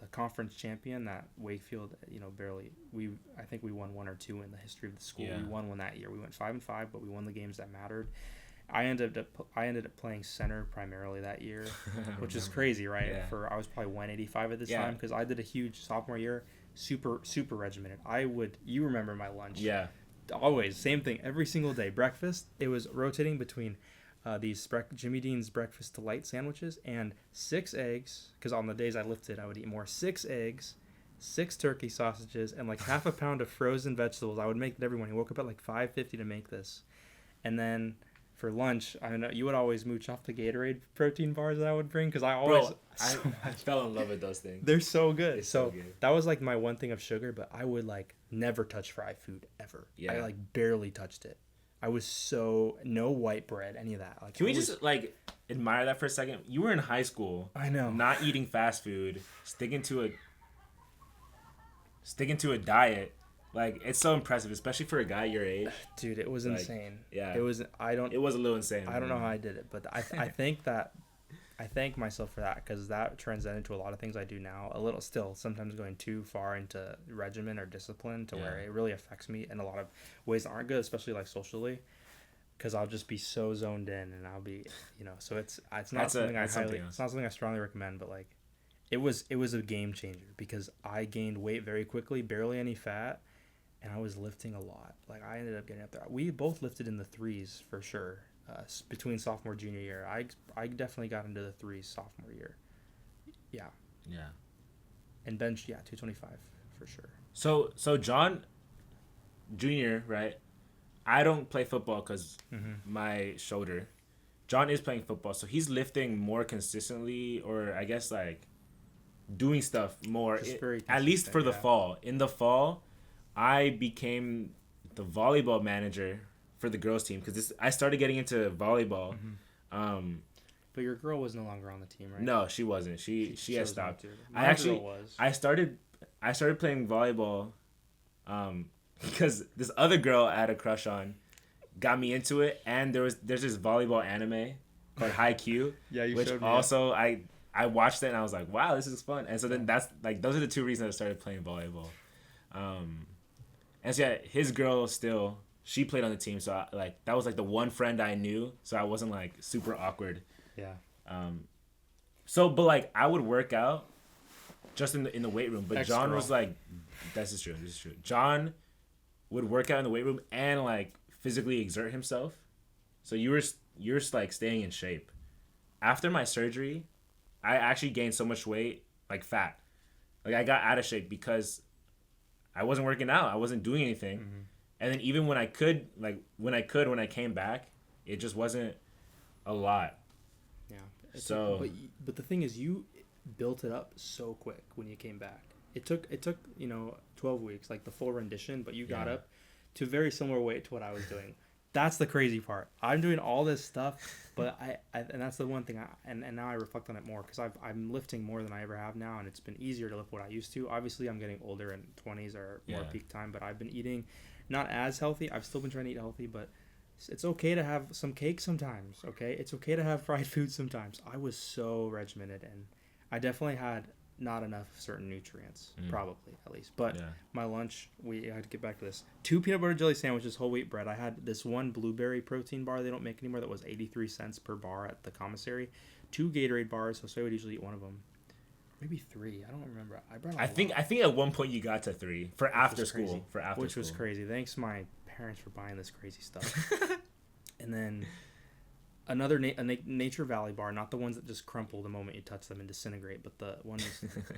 the conference champion that Wakefield, barely. I think we won one or two in the history of the school. Yeah. We won one that year. We went 5-5, but we won the games that mattered. I ended up playing center primarily that year, which is crazy, right? Yeah. I was probably 185 at this time because I did a huge sophomore year, super regimented. You remember my lunch? Yeah. Always same thing every single day. Breakfast, it was rotating between these Jimmy Dean's breakfast delight sandwiches and 6 eggs, because on the days I lifted I would eat more. 6 eggs, 6 turkey sausages, and like half a pound of frozen vegetables. I would make it every morning. I woke up at like 5:50 to make this, and then for lunch, I know you would always mooch off the Gatorade protein bars that I would bring because I fell in love with those things. They're so good. So that was like my one thing of sugar, but I would like never touch fried food ever. Yeah. I like barely touched it. I was no white bread, any of that. Like, can we just like admire that for a second? You were in high school. I know. Not eating fast food, sticking to a diet. Like, it's so impressive, especially for a guy your age. Dude, it was insane. Yeah. It was a little insane. I don't know how I did it, but I think that I thank myself for that because that transcended to a lot of things I do now. A little still, sometimes going too far into regimen or discipline to where it really affects me in a lot of ways that aren't good, especially like socially, because I'll just be so zoned in and I'll be, so it's not something it's not something I strongly recommend, but like it was a game changer because I gained weight very quickly, barely any fat. And I was lifting a lot. Like, I ended up getting up there. We both lifted in the 3s for sure. Between sophomore junior year, I definitely got into the 3s sophomore year. Yeah. Yeah. And bench, 225 for sure. So John Junior, right? I don't play football because my shoulder. John is playing football, so he's lifting more consistently, or I guess like doing stuff more. At least for the fall. In the fall, I became the volleyball manager for the girls team because I started getting into volleyball. But your girl was no longer on the team, right? No, she wasn't. She had stopped. Girl was. I started playing volleyball because this other girl I had a crush on got me into it, and there's this volleyball anime called Haikyuu. Yeah, you which showed me. Also I watched it and I was like, wow, this is fun. And so then that's like those are the two reasons I started playing volleyball. And so his girl still, she played on the team, so that was like the one friend I knew, so I wasn't like super awkward. Yeah. But like I would work out just in the weight room, but John was like, this is true. John would work out in the weight room and like physically exert himself, so you're like staying in shape. After my surgery, I actually gained so much weight, like fat, like I got out of shape because I wasn't working out. I wasn't doing anything. And then even when I came back, it just wasn't a lot. Yeah. But the thing is, you built it up so quick when you came back. It took 12 weeks, like the full rendition, but you got up to very similar weight to what I was doing. That's the crazy part. I'm doing all this stuff, but I and that's the one thing. And now I reflect on it more because I'm lifting more than I ever have now, and it's been easier to lift what I used to. Obviously, I'm getting older, and 20s are more peak time. But I've been eating not as healthy. I've still been trying to eat healthy, but it's okay to have some cake sometimes. Okay, it's okay to have fried food sometimes. I was so regimented, and I definitely had not enough certain nutrients, probably at least. But my lunch, I had to get back to this. 2 peanut butter jelly sandwiches, whole wheat bread. I had this one blueberry protein bar they don't make anymore that was 83 cents per bar at the commissary. 2 Gatorade bars, so I would usually eat one of them. Maybe 3. I don't remember. I think at one point you got to 3 for after school. Which was crazy. Thanks my parents for buying this crazy stuff. And then another Nature Valley bar, not the ones that just crumple the moment you touch them and disintegrate, but the ones,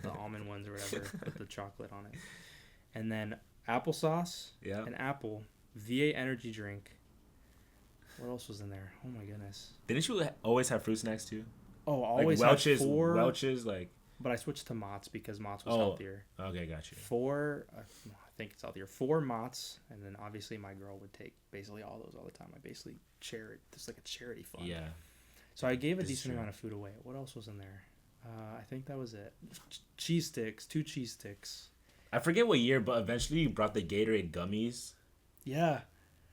the almond ones or whatever, with the chocolate on it. And then applesauce, an apple, VA energy drink. What else was in there? Oh my goodness. Didn't you always have fruit snacks too? Oh, always like had 4. Welch's, like. But I switched to Mott's because Mott's was healthier. Okay, got you. 4, I think it's healthier. 4 Mott's, and then obviously my girl would take basically all those all the time. I basically just like a charity fund. Yeah. So I gave a decent amount of food away. What else was in there? I think that was it. Cheese sticks, 2 cheese sticks. I forget what year, but eventually you brought the Gatorade gummies. Yeah.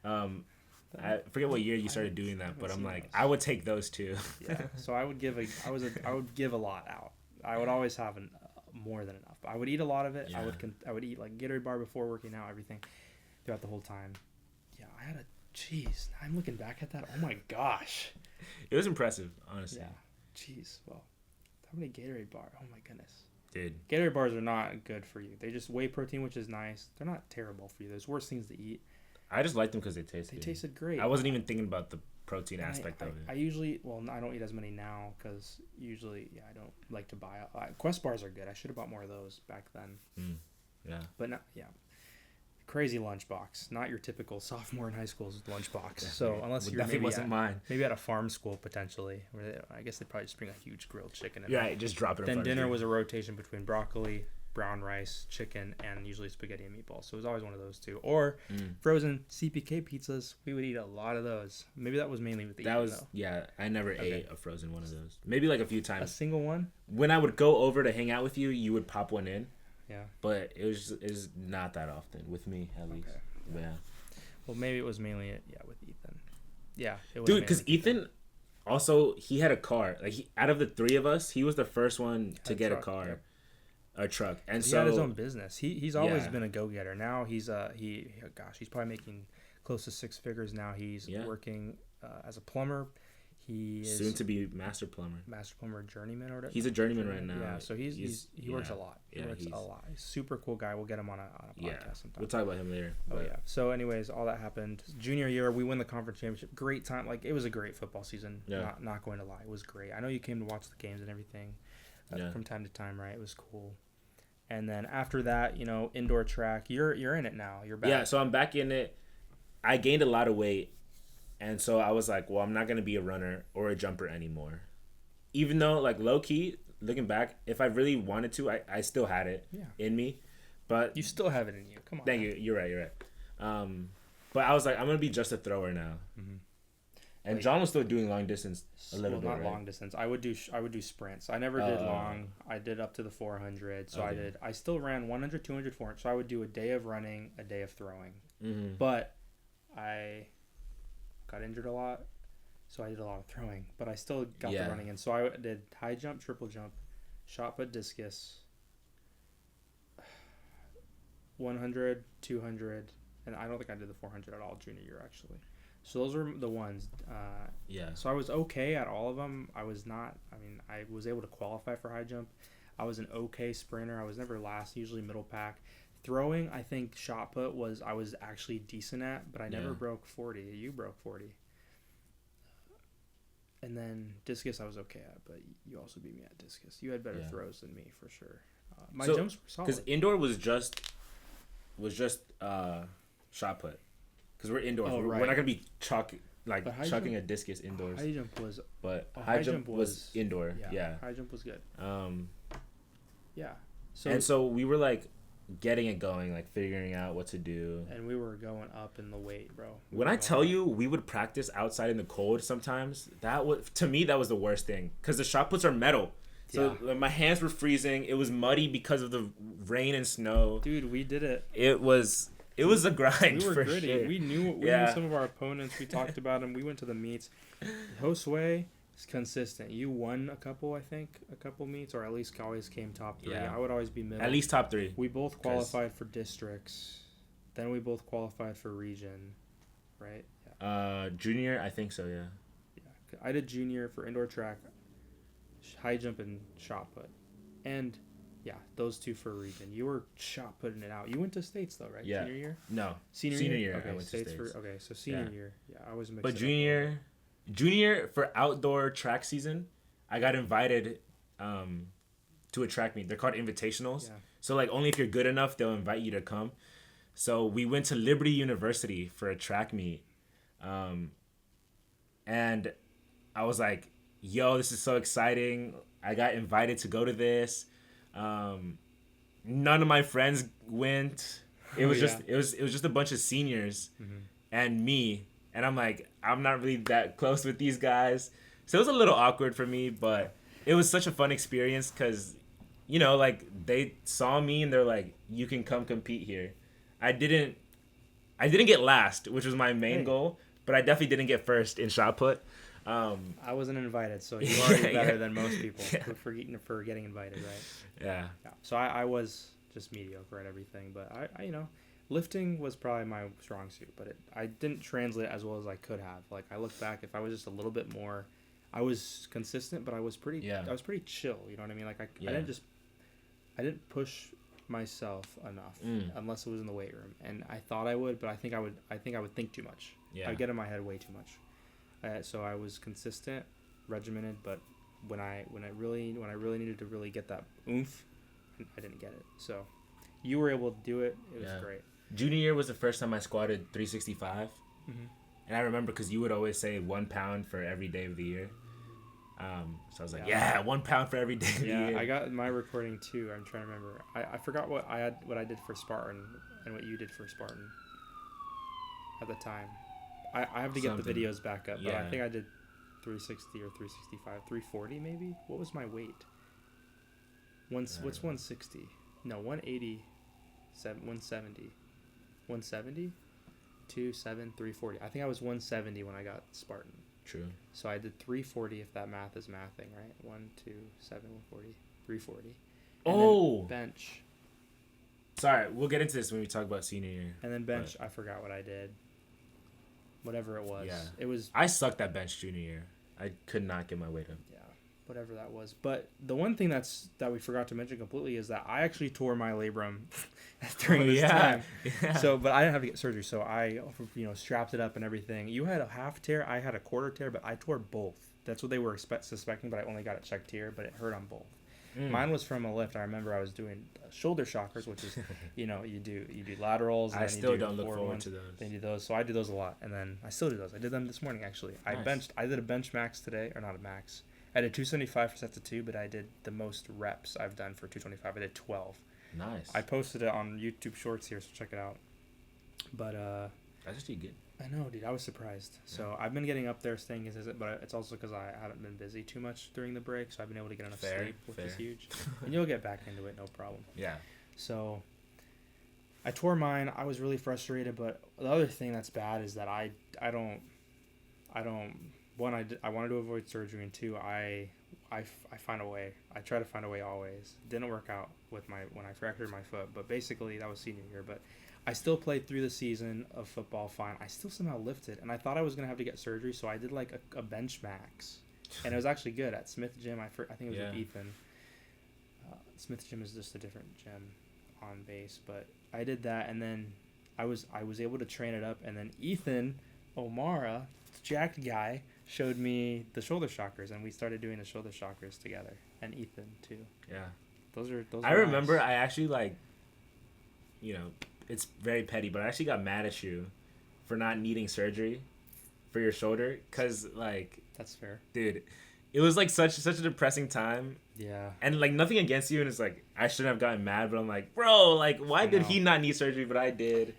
I forget what year you started doing that, but I'm like, I would take those too. Yeah. So I would give a lot out. I would always have more than enough. I would eat a lot of it. Yeah. I would eat like Gatorade bar before working out, everything throughout the whole time. Yeah, I had I'm looking back at that. Oh my gosh. It was impressive, honestly. Yeah. Jeez. Well, how many Gatorade bars? Oh my goodness. Dude. Gatorade bars are not good for you. They just whey protein, which is nice. They're not terrible for you. There's worse things to eat. I just liked them because they tasted good. They tasted great. I wasn't even thinking about the protein aspect of it. I usually, I don't eat as many now because usually, I don't like to buy. Quest bars are good. I should have bought more of those back then. Yeah. But not, crazy lunchbox, not your typical sophomore in high school's lunchbox. So unless you're maybe at a farm school potentially, where I guess they probably just bring a huge grilled chicken. Just drop it. Then dinner was a rotation between broccoli, brown rice, chicken, and usually spaghetti and meatballs. So it was always one of those two. Or frozen CPK pizzas. We would eat a lot of those. Maybe that was mainly with the I never ate a frozen one of those. Maybe like a few times. A single one? When I would go over to hang out with you, you would pop one in. Yeah. But it was not that often with me, at least. Okay. Yeah. Well, maybe it was mainly with Ethan. Yeah. It was dude, because Ethan also, he had a car. Like, out of the 3 of us, he was the first one to get a car. Yep. A truck. And he had his own business. He's always been a go-getter. Now he's he's probably making close to 6 figures now. He's working as a plumber. He is soon to be master plumber, journeyman, or whatever. He's a journeyman right now. Yeah, so he works a lot. He works a lot. He's a super cool guy. We'll get him on a podcast sometime. We'll talk about him later. Oh yeah. So anyways, all that happened. Junior year, we win the conference championship. Great time. Like, it was a great football season. Yeah. Not going to lie, it was great. I know you came to watch the games and everything from time to time, right? It was cool. And then after that, indoor track. You're in it now. You're back. Yeah. So I'm back in it. I gained a lot of weight. And so I was like, well, I'm not going to be a runner or a jumper anymore. Even though, like, low-key, looking back, if I really wanted to, I still had it in me. But you still have it in you. Come on. Thank you. You're right. But I was like, I'm going to be just a thrower now. Mm-hmm. And John was still doing long distance a little bit, not long distance. I would do sprints. I never did long. I did up to the 400. So I still ran 100, 200, 400. So I would do a day of running, a day of throwing. Mm-hmm. But I got injured a lot, so I did a lot of throwing, but I still got the running in. So I did high jump, triple jump, shot put, discus, 100, 200, and I don't think I did the 400 at all junior year, actually. So those were the ones. So I was okay at all of them. I was able to qualify for high jump. I was an okay sprinter. I was never last, usually middle pack. Throwing, I think shot put I was actually decent at, but I never broke 40. You broke 40. And then discus I was okay at, but you also beat me at discus. You had better throws than me for sure. My jumps were solid. Because indoor was just shot put. Because we're indoors. We're not gonna be chucking a discus indoors. High jump was. But high jump was indoor. Yeah. High jump was good. Yeah. So we were like getting it going, like figuring out what to do. And we were going up in the weight, bro. When I tell you we would practice outside in the cold sometimes, that was the worst thing. Because the shot puts are metal. So my hands were freezing. It was muddy because of the rain and snow. Dude, we did it. It was a grind. We were for gritty. Sure. We knew some of our opponents. We talked about them. We went to the meets. Josue is consistent. You won a couple meets, or at least always came top 3. I would always be middle. At least top 3. We both qualified for districts. Then we both qualified for region, right? Yeah. Junior, I think so. Yeah. Yeah. I did junior for indoor track, high jump, and shot put, and. Yeah, those 2 for region. You were shot putting it out. You went to states though, right? Yeah. Junior year? No. Senior year. Okay, I went to states. So senior year. Yeah, I was mixed. But junior, junior for outdoor track season, I got invited to a track meet. They're called invitationals. Yeah. So like only if you're good enough, they'll invite you to come. So we went to Liberty University for a track meet. And I was like, yo, this is so exciting. I got invited to go to this. None of my friends went. It was it was just a bunch of seniors and me. And I'm like, I'm not really that close with these guys. So it was a little awkward for me, but it was such a fun experience because, you know, like they saw me and they're like, you can come compete here. I didn't get last, which was my main goal, but I definitely didn't get first in shot put. I wasn't invited, so you're already better than most people for getting invited, right? Yeah. So I was just mediocre at everything, but I you know, lifting was probably my strong suit, but I didn't translate as well as I could have. Like I look back, if I was just a little bit more, I was consistent, but I was pretty chill. You know what I mean? Like I didn't push myself enough unless it was in the weight room, and I thought I would, but I think I would think too much. I'd get in my head way too much. So I was consistent, regimented, but when I really needed to really get that oomph, I didn't get it. So you were able to do it. It was great. Junior year was the first time I squatted 365, and I remember because you would always say 1 pound for every day of the year. So I was like, 1 pound for every day of the year. I got my recording too. I'm trying to remember. I forgot what I did for Spartan and what you did for Spartan at the time. I have to get the videos back up, but I think I did 360 or 365, 340 maybe. What was my weight? What's 160? No, 180, 170, 170, 27, 340. I think I was 170 when I got Spartan. True. So I did 340 if that math is mathing, right? 1, 2, 7, 140, 340. And then bench. Sorry, we'll get into this when we talk about senior year. And then bench, I forgot what I did. Whatever it was. Yeah. It was. I sucked at bench junior year. I could not get my weight up. Yeah, whatever that was. But the one thing that we forgot to mention completely is that I actually tore my labrum during this time. Yeah. So, but I didn't have to get surgery. So I, strapped it up and everything. You had a half tear. I had a quarter tear, but I tore both. That's what they were suspecting, but I only got it checked here. But it hurt on both. Mine was from a lift. I remember I was doing shoulder shockers, which is, you do laterals. And I still don't look forward to those. Then you do those. So I do those a lot, and then I still do those. I did them this morning actually. Nice. I did a bench max today, or not a max. I did 275 for sets of 2, but I did the most reps I've done for 225. I did 12. Nice. I posted it on YouTube Shorts here, so check it out. But that's actually good. I know, dude. I was surprised. So I've been getting up there, staying consistent, but it's also because I haven't been busy too much during the break, so I've been able to get enough sleep, which is huge. And you'll get back into it, no problem. Yeah. So I tore mine. I was really frustrated, but the other thing that's bad is that I wanted to avoid surgery, and 2, I find a way. I try to find a way always. Didn't work out with when I fractured my foot, but basically that was senior year, but I still played through the season of football fine. I still somehow lifted, and I thought I was going to have to get surgery, so I did like a bench max. And it was actually good at Smith Gym. I think it was with Ethan. Smith Gym is just a different gym on base, but I did that, and then I was able to train it up, and then Ethan O'Mara, jacked guy, showed me the shoulder shockers, and we started doing the shoulder shockers together, and Ethan too. Yeah. Those are I remember nice. I actually it's very petty, but I actually got mad at you for not needing surgery for your shoulder, because that's fair, dude. It was such a depressing time. Yeah. And nothing against you, and it's I shouldn't have gotten mad, but I'm bro, why did he not need surgery but I did?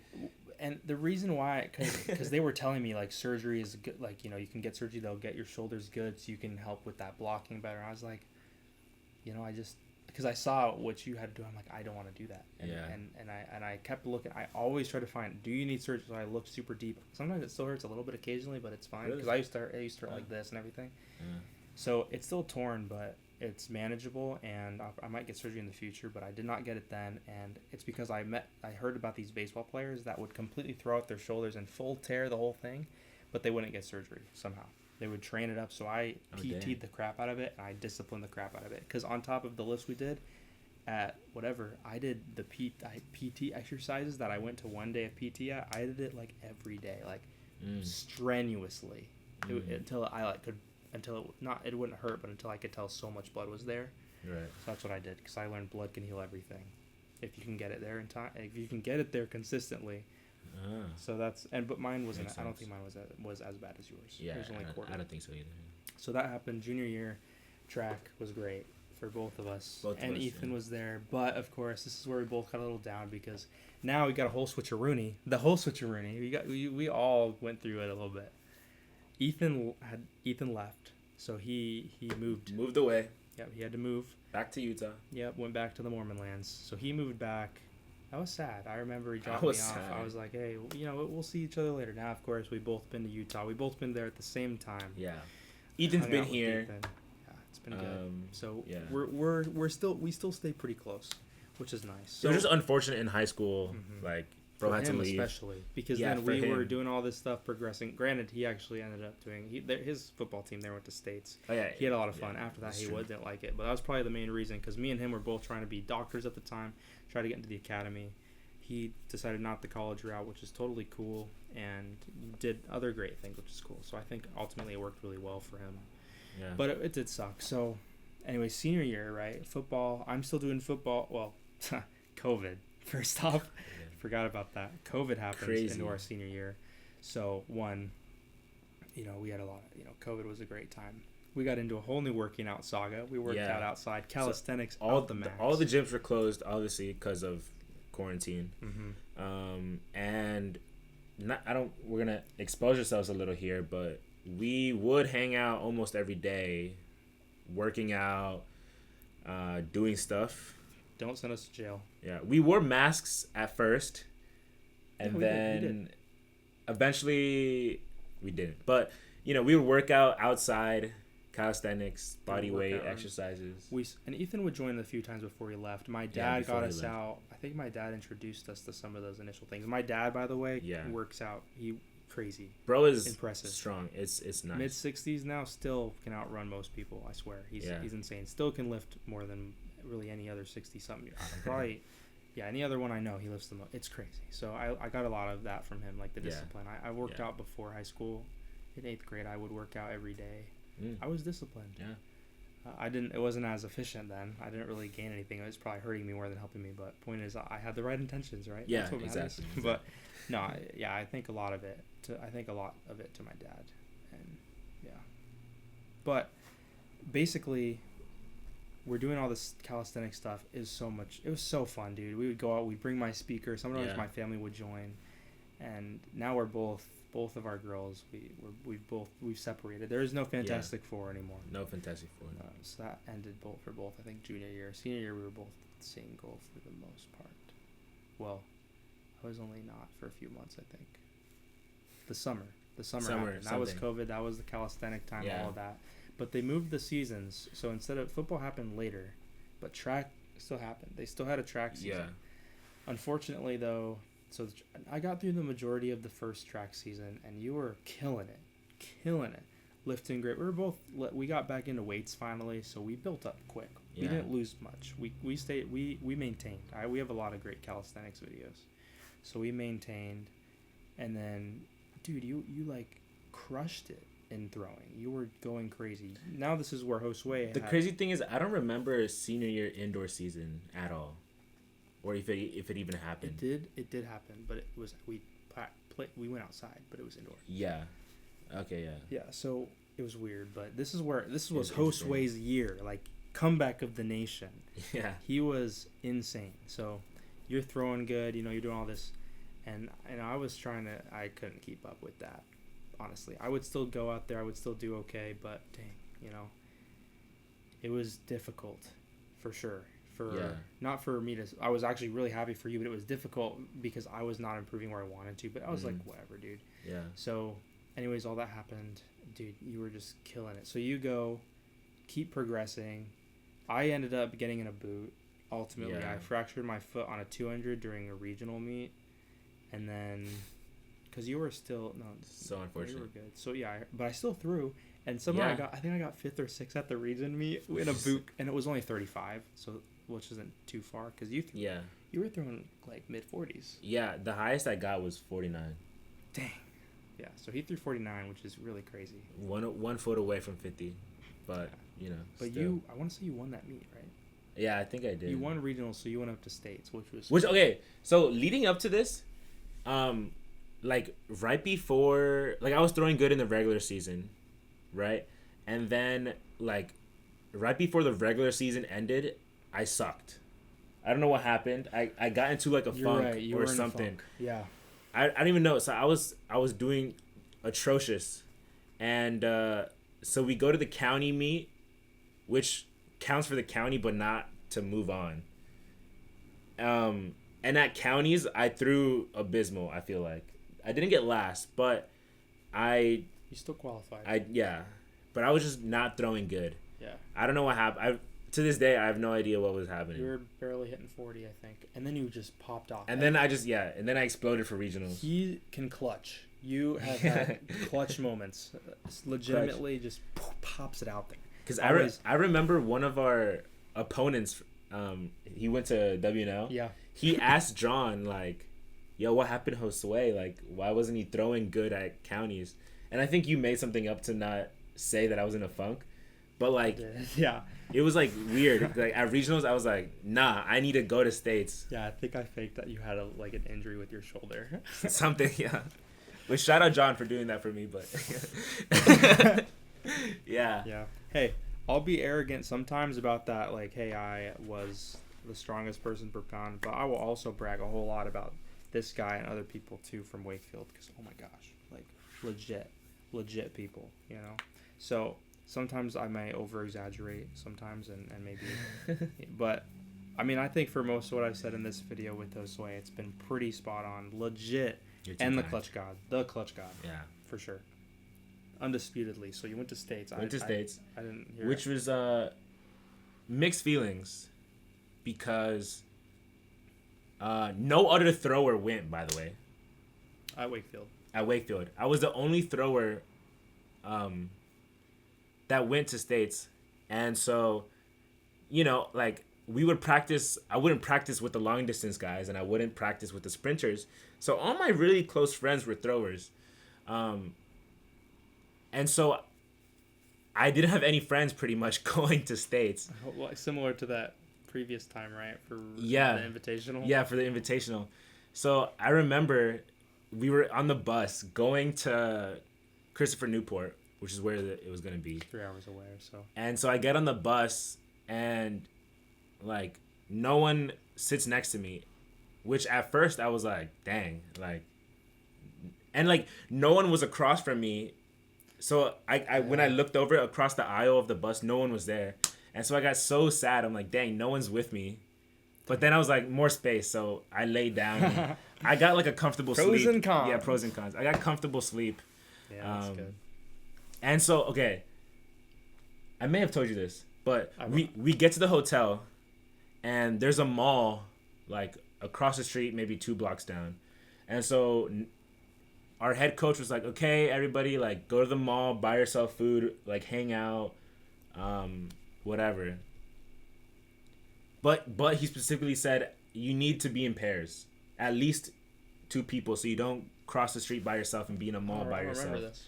And the reason why, because they were telling me surgery is good, you can get surgery, they'll get your shoulders good so you can help with that blocking better. And I was because I saw what you had to do, I'm I don't want to do that. And I kept looking. I always try to find, do you need surgery? So I looked super deep. Sometimes it still hurts a little bit occasionally, but it's fine, because I used to hurt like this and everything. Yeah. So it's still torn, but it's manageable, and I might get surgery in the future, but I did not get it then, and it's because I heard about these baseball players that would completely throw out their shoulders and full tear the whole thing, but they wouldn't get surgery somehow. They would train it up, so I PT'd the crap out of it, and I disciplined the crap out of it, because on top of the lifts we did at whatever, I did the PT exercises that I went to one day of PT at, I did it every day, strenuously. until it wouldn't hurt, but until I could tell so much blood was there. Right. So that's what I did, because I learned blood can heal everything if you can get it there in time, if you can get it there consistently. So but mine wasn't. I don't think mine was as bad as yours. Yeah, it was only quarter. I don't think so either. So that happened junior year. Track was great for both of us, and Ethan was there. But of course, this is where we both got a little down, because now we got a whole switcheroony. We all went through it a little bit. Ethan left, so he moved away. Yep, he had to move back to Utah. Yep, went back to the Mormon lands. So he moved back. That was sad. I remember he dropped me off. Sad. I was like, hey, we'll see each other later. Now, of course, we've both been to Utah. We've both been there at the same time. Yeah. Ethan's been here. Yeah, it's been good. So yeah. We still stay pretty close, which is nice. So it was just unfortunate in high school, like bro had to leave, especially because then we were doing all this stuff, progressing. Granted, he actually ended up doing his football team there went to States. Oh yeah, he had a lot of fun. After that, he didn't like it, but that was probably the main reason, because me and him were both trying to be doctors at the time, try to get into the academy. He decided not the college route, which is totally cool, and did other great things, which is cool. So I think ultimately it worked really well for him. Yeah. But it did suck. So anyway, senior year, right? Football. I'm still doing football. Well, COVID. First off, forgot about that. COVID happens into our senior year. So we had a lot of, COVID was a great time. We got into a whole new working out saga. We worked out outside, calisthenics, all the max. All the gyms were closed, obviously, because of quarantine. And we're gonna expose ourselves a little here, but we would hang out almost every day, working out, doing stuff. Don't send us to jail. Yeah, we wore masks at first, and then we did. Eventually we didn't. But we would work out outside, calisthenics, body weight exercises. And Ethan would join a few times before he left. My dad got us out. I think my dad introduced us to some of those initial things. My dad, by the way, works out. Crazy. Bro is impressive. Strong. It's nice. Mid-60s now, still can outrun most people, I swear. He's insane. Still can lift more than really any other 60-something. Probably, any other one I know, he lifts the most. It's crazy. So I got a lot of that from him, like the discipline. I worked out before high school. In 8th grade, I would work out every day. I was disciplined. Yeah. It wasn't as efficient then. I didn't really gain anything. It was probably hurting me more than helping me. But point is, I had the right intentions, right? Yeah, that's what exactly. But no, I think a lot of it to my dad, and but basically, we're doing all this calisthenics stuff. It was so fun, dude. We would go out. We'd bring my speaker. Sometimes my family would join, and now we're both of our girls. We've separated. There is no Fantastic Four anymore. No Fantastic Four. So that ended for both. I think junior year, senior year, we were both single for the most part. Well, I was only not for a few months, I think. The summer happened. That was COVID. That was the calisthenic time. All of that. But they moved the seasons, so instead of football happened later, but track still happened. They still had a track season. Yeah. Unfortunately, though, so I got through the majority of the first track season, and you were killing it, lifting great. We got back into weights finally, so we built up quick. Yeah. We didn't lose much. We maintained. We have a lot of great calisthenics videos, so we maintained, and then, dude, you like crushed it. In throwing, you were going crazy. Now this is where Josue. The crazy thing is, I don't remember a senior year indoor season at all, or if it even happened. It did happen, but it was we went outside, but it was indoor. Yeah. Okay. Yeah. Yeah. So it was weird, but this was Josue's year, like comeback of the nation. Yeah. He was insane. So you're throwing good, you're doing all this, and I couldn't keep up with that. Honestly, I would still go out there. I would still do okay, but dang, it was difficult, for sure. Not for me to. I was actually really happy for you, but it was difficult because I was not improving where I wanted to. But I was like, whatever, dude. Yeah. So, anyways, all that happened, dude. You were just killing it. So you keep progressing. I ended up getting in a boot. Ultimately, I fractured my foot on a 200 during a regional meet, and then. Because you were still so unfortunate. You were good. So but I still threw, and somehow I think I got 5th or 6th at the region meet in a boot, and it was only 35, so which isn't too far. Because you were throwing like mid 40s. Yeah, the highest I got was 49. Dang. Yeah, so he threw 49, which is really crazy. One foot away from 50, but But still. I want to say you won that meet, right? Yeah, I think I did. You won regionals, so you went up to states, which was okay. So leading up to this, like right before, like I was throwing good in the regular season, right, and then like right before the regular season ended, I sucked. I don't know what happened. I got into like a funk or something. Yeah. I don't even know. So I was doing atrocious, and so we go to the county meet, which counts for the county but not to move on. And at counties I threw abysmal. I feel like I didn't get last, but you still qualified. But I was just not throwing good. Yeah. I don't know what happened. To this day I have no idea what was happening. You were barely hitting 40, I think, and then you just popped off. And then I exploded for regionals. He can clutch. You have had clutch moments. It's legitimately just pops it out there. Because I remember one of our opponents, he went to WNL. Yeah. He asked John, like, yo, what happened to Josue? Like, why wasn't he throwing good at counties? And I think you made something up to not say that I was in a funk. But, like, yeah, it was, like, weird. Like, at regionals, I was like, nah, I need to go to states. Yeah, I think I faked that you had, an injury with your shoulder. Something, yeah. But shout out John for doing that for me, but... yeah. Yeah. Hey, I'll be arrogant sometimes about that. Like, hey, I was the strongest person per pound, but I will also brag a whole lot about this guy and other people too from Wakefield, because oh my gosh, like legit people, So sometimes I may over exaggerate sometimes, and maybe, but I mean I think for most of what I've said in this video with Josue, it's been pretty spot on, legit, and the clutch god, yeah, for sure. Undisputedly. So you went to states. I didn't hear which it. was mixed feelings, because no other thrower went, by the way. At Wakefield. I was the only thrower that went to states. And so, like, we would practice. I wouldn't practice with the long distance guys, and I wouldn't practice with the sprinters. So all my really close friends were throwers. And so I didn't have any friends pretty much going to states. Well, similar to that previous time, right? For the Invitational? Yeah, for the Invitational. So I remember we were on the bus going to Christopher Newport, which is where it was going to be. 3 hours away or so. And so I get on the bus, and, like, no one sits next to me, which at first I was like, dang. Like, and, like, no one was across from me. So when I looked over across the aisle of the bus, no one was there. And so I got so sad. I'm like, dang, no one's with me. But then I was like, more space. So I laid down. And I got like a comfortable sleep. Pros and cons. Yeah, pros and cons. I got comfortable sleep. Yeah, that's good. And so, okay. I may have told you this, but we get to the hotel, and there's a mall like across the street, maybe 2 blocks down. And so our head coach was like, okay, everybody, like, go to the mall, buy yourself food, like, hang out, whatever. But he specifically said you need to be in pairs, at least 2 people, so you don't cross the street by yourself and be in a mall by yourself. I remember this.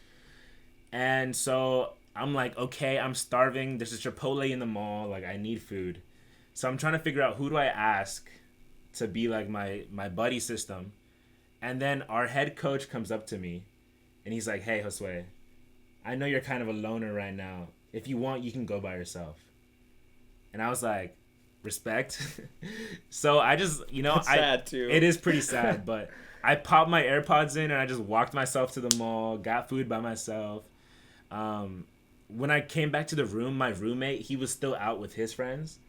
And so I'm like, okay, I'm starving. There's a Chipotle in the mall. Like, I need food. So I'm trying to figure out, who do I ask to be like my buddy system. And then our head coach comes up to me, and he's like, hey, Josue, I know you're kind of a loner right now. If you want, you can go by yourself. And I was like, respect. So I just, That's sad too. It is pretty sad, but I popped my AirPods in, and I just walked myself to the mall, got food by myself. When I came back to the room, my roommate, he was still out with his friends.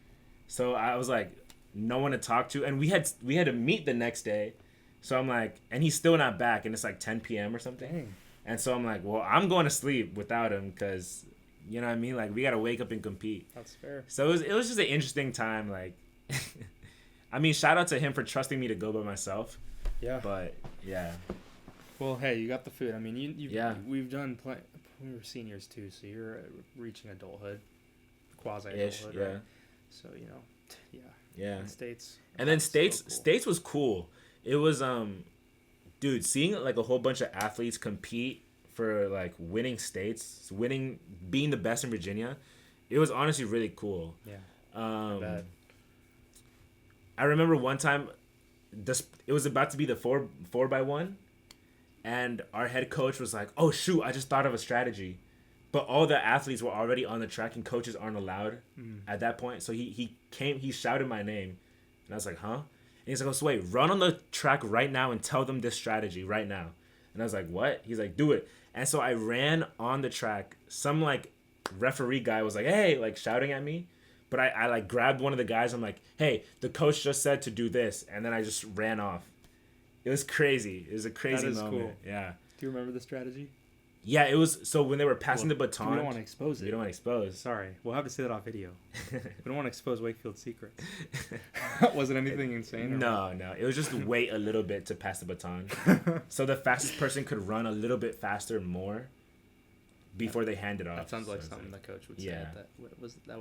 So I was like, no one to talk to. And we had to meet the next day. So I'm like, and he's still not back, and it's like 10 p.m. or something. Dang. And so I'm like, well, I'm going to sleep without him, because, you know what I mean? Like, we got to wake up and compete. That's fair. So it was just an interesting time. Like, I mean, shout out to him for trusting me to go by myself. Yeah. But, yeah. Well, hey, you got the food. I mean, we've done we were seniors too, so you're reaching adulthood, quasi-adulthood, yeah. Right? So, yeah. Yeah. And states. And then so cool. States was cool. It was dude, seeing like a whole bunch of athletes compete for like winning states, being the best in Virginia, it was honestly really cool. Yeah. Um, bad. I remember one time, it was about to be the 4x1, and our head coach was like, "Oh shoot, I just thought of a strategy," but all the athletes were already on the track, and coaches aren't allowed at that point. So he shouted my name, and I was like, "Huh?" And he's like, "Oh, so wait, run on the track right now and tell them this strategy right now." And I was like, "What?" He's like, "Do it." And so I ran on the track. Some like referee guy was like, "Hey," like shouting at me. But I like grabbed one of the guys. I'm like, "Hey, the coach just said to do this." And then I just ran off. It was crazy. It was a crazy moment. Cool. Yeah. Do you remember the strategy? Yeah, it was. So when they were passing the baton. We don't want to expose it. We don't want to expose. Sorry. We'll have to say that off video. We don't want to expose Wakefield's secrets. Was it anything insane? No. It was just wait a little bit to pass the baton. So the fastest person could run a little bit faster more before they hand it off. That sounds like something the coach would say. Yeah. That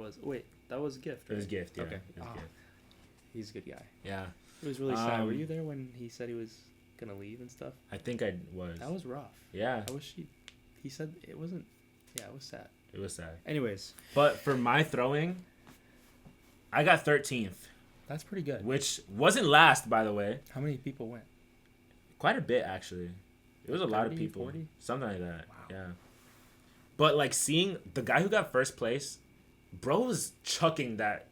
was Gift, right? It was Gift, yeah. Okay. Gift. He's a good guy. Yeah. It was really sad. Were you there when he said he was going to leave and stuff? I think I was. That was rough. Yeah. He said it wasn't. Yeah, it was sad. It was sad. Anyways. But for my throwing, I got 13th. That's pretty good. Which wasn't last, by the way. How many people went? Quite a bit, actually. It was a 30, lot of people. 40? Something like that. Wow. Yeah. But, like, seeing the guy who got first place, bro was chucking that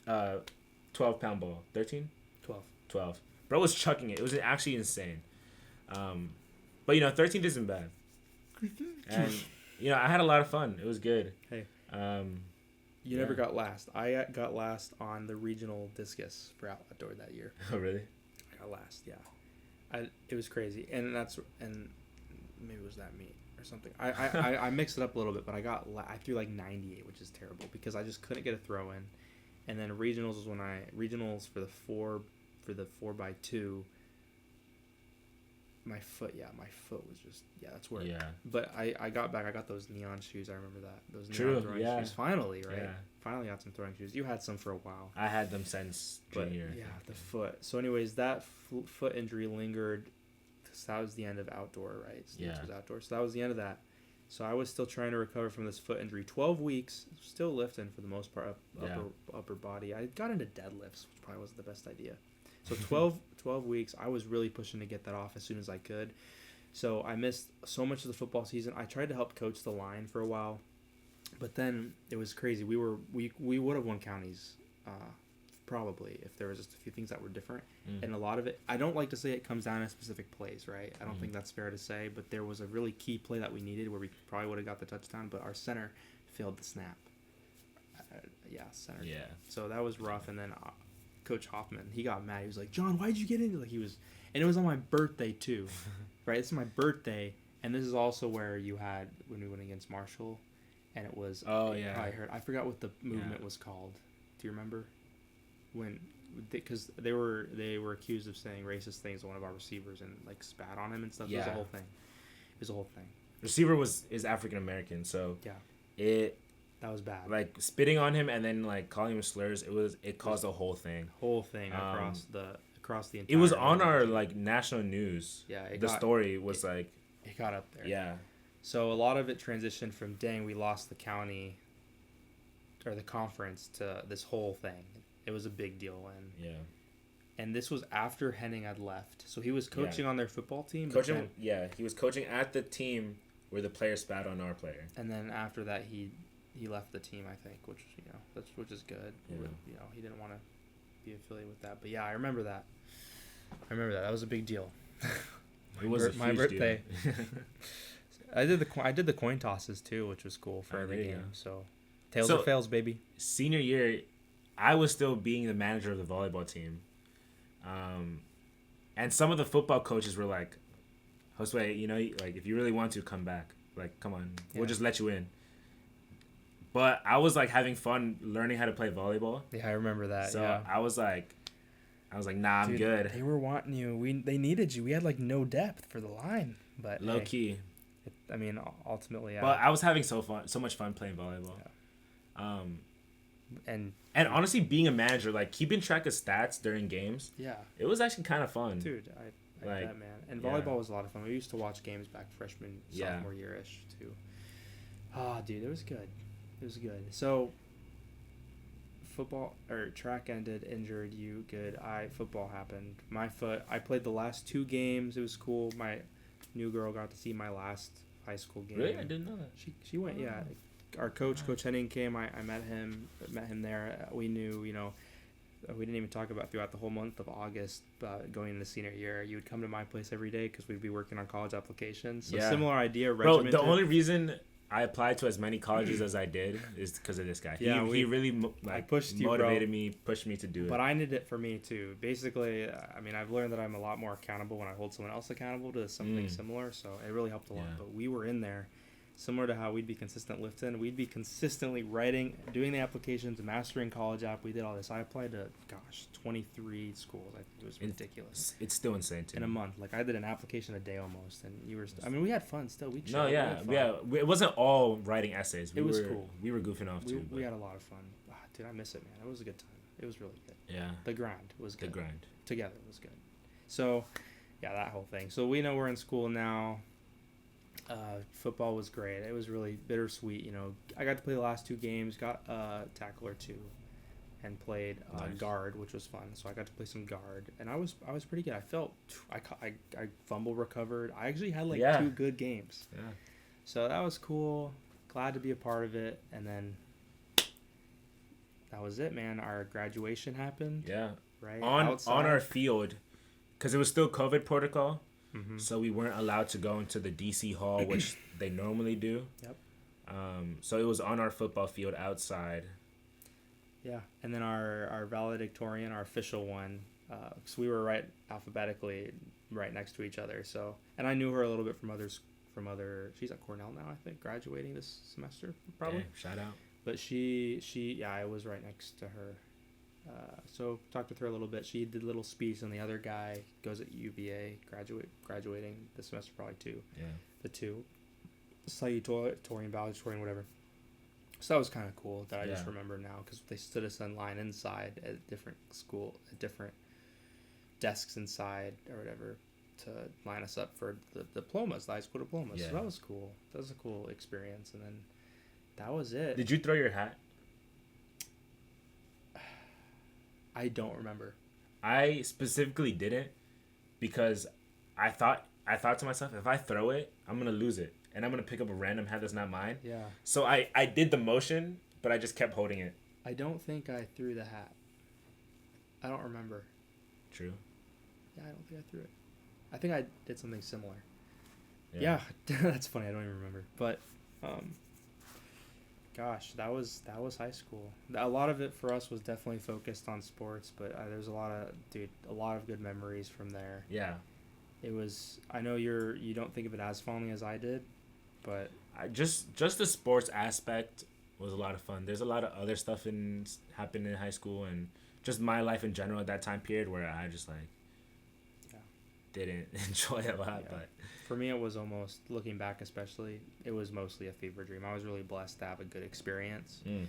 12-pound ball. 13? 12. Bro was chucking it. It was actually insane. But, 13th isn't bad. And, I had a lot of fun. It was good. Hey. You never got last. I got last on the regional discus for outdoor that year. Oh, really? I got last, yeah. It was crazy. And maybe it was that meet or something. I mixed it up a little bit, but I threw like 98, which is terrible because I just couldn't get a throw in. And then regionals was when regionals for the 4x2. My foot was just that's where. Yeah. But I got back. I got those neon shoes. I remember that. Those True, neon throwing yeah. shoes. Finally, right? Yeah. Finally got some throwing shoes. You had some for a while. I had them since junior. Yeah, the foot. So, anyways, that foot injury lingered. So that was the end of outdoor, right? Yeah. Was outdoor. So that was the end of that. So I was still trying to recover from this foot injury. 12 weeks, still lifting for the most part, upper body. I got into deadlifts, which probably wasn't the best idea. So 12 weeks, I was really pushing to get that off as soon as I could. So I missed so much of the football season. I tried to help coach the line for a while, but then it was crazy. We would have won counties, probably, if there was just a few things that were different. And a lot of it, I don't like to say it comes down to specific plays, right? I don't think that's fair to say, but there was a really key play that we needed where we probably would have got the touchdown, but our center failed the snap. Center. Yeah. So that was rough, and then Coach Hoffman, he got mad. He was like, "John, why'd you get into like he was?" And it was on my birthday too, right? This is my birthday, and this is also where you had when we went against Marshall, and it was. Oh yeah. I forgot what the movement was called. Do you remember? Because they were accused of saying racist things to one of our receivers and like spat on him and stuff. Yeah. It was a whole thing. Receiver is African American, so yeah. That was bad. Like spitting on him and then like calling him slurs. It caused a whole thing. Across the entire. It was on our like national news. Yeah. The story was like. It got up there. Yeah. So a lot of it transitioned from dang we lost the county, or the conference to this whole thing. It was a big deal and this was after Henning had left. So he was coaching on their football team. He was coaching at the team where the player spat on our player. And then after that he left the team, I think, which which is good. Yeah. He didn't want to be affiliated with that. But yeah, I remember that. That was a big deal. It was my birthday. I did the coin tosses too, which was cool for every game. So tails or fails, baby. Senior year, I was still being the manager of the volleyball team. And some of the football coaches were like, Josue, like if you really want to come back, like come on, we'll just let you in. But I was like having fun learning how to play volleyball. Yeah, I remember that. So I was like, nah, I'm good. They were wanting you. They needed you. We had like no depth for the line, but low key. Ultimately, But I was having so much fun playing volleyball. Yeah. And honestly, being a manager, like keeping track of stats during games, yeah, it was actually kind of fun. Dude, Like that, man. And yeah. volleyball was a lot of fun. We used to watch games back freshman, sophomore year-ish, too. Ah, dude, it was good. It was good. So, football or track ended, injured. You good? Football happened. My foot. I played the last 2 games. It was cool. My new girl got to see my last high school game. Really, I didn't know that. She went. Yeah, our coach, Coach Henning, came. I met him there. We knew, we didn't even talk about throughout the whole month of August, going into senior year. You would come to my place every day because we'd be working on college applications. So similar idea. Bro, the only reason I applied to as many colleges as I did is because of this guy. Yeah, he really motivated me, pushed me to do it. But I needed it for me too. Basically, I've learned that I'm a lot more accountable when I hold someone else accountable to something similar. So it really helped a lot. But we were in there. Similar to how we'd be consistent lifting, we'd be consistently writing, doing the applications, mastering college app. We did all this. I applied to, 23 schools. It was ridiculous. It's still insane too. In a month, I did an application a day almost, and you were. We had fun still. We chilled. It wasn't all writing essays. It was cool. We were goofing off too. We had a lot of fun. Dude, I miss it, man. It was a good time. It was really good. Yeah. The grind was good. The grind together was good. So, yeah, that whole thing. So we know we're in school now. Football was great. It was really bittersweet. I got to play the last 2 games, got a tackle or 2, and played guard, which was fun. So I got to play some guard, and I was pretty good. I felt I fumble recovered. I actually had 2 good games. Yeah. So that was cool. Glad to be a part of it. And then that was it, man. Our graduation happened. Yeah. Right. On our field, because it was still COVID protocol. Mm-hmm. So we weren't allowed to go into the DC hall, which they normally do. Yep. So it was on our football field outside. Yeah, and then our valedictorian, our official one, so we were right alphabetically right next to each other. So, and I knew her a little bit from other. She's at Cornell now, I think, graduating this semester probably. Yeah, shout out. But I was right next to her. So talked with her a little bit. She did a little speech, and the other guy goes at UVA, graduating this semester, probably 2. Yeah. The 2, salutatorian, valedictorian, whatever. So that was kind of cool that I just remember now, because they stood us in line inside at different desks inside or whatever to line us up for the diplomas, the high school diplomas. Yeah. So that was cool. That was a cool experience, and then that was it. Did you throw your hat? I don't remember. I specifically didn't, because I thought to myself, if I throw it, I'm gonna lose it, and I'm gonna pick up a random hat that's not mine. Yeah. So I did the motion, but I just kept holding it. I don't think I threw the hat. I don't remember. True. Yeah, I don't think I threw it. I think I did something similar. Yeah, that's funny. I don't even remember. But, gosh, that was high school. A lot of it for us was definitely focused on sports, but there's a lot of good memories from there. Yeah. It was. I know you don't think of it as fondly as I did, but just the sports aspect was a lot of fun. There's a lot of other stuff happened in high school, and just my life in general at that time period where I just didn't enjoy it a lot. Yeah. But for me, it was almost, looking back especially, it was mostly a fever dream. I was really blessed to have a good experience. Yeah.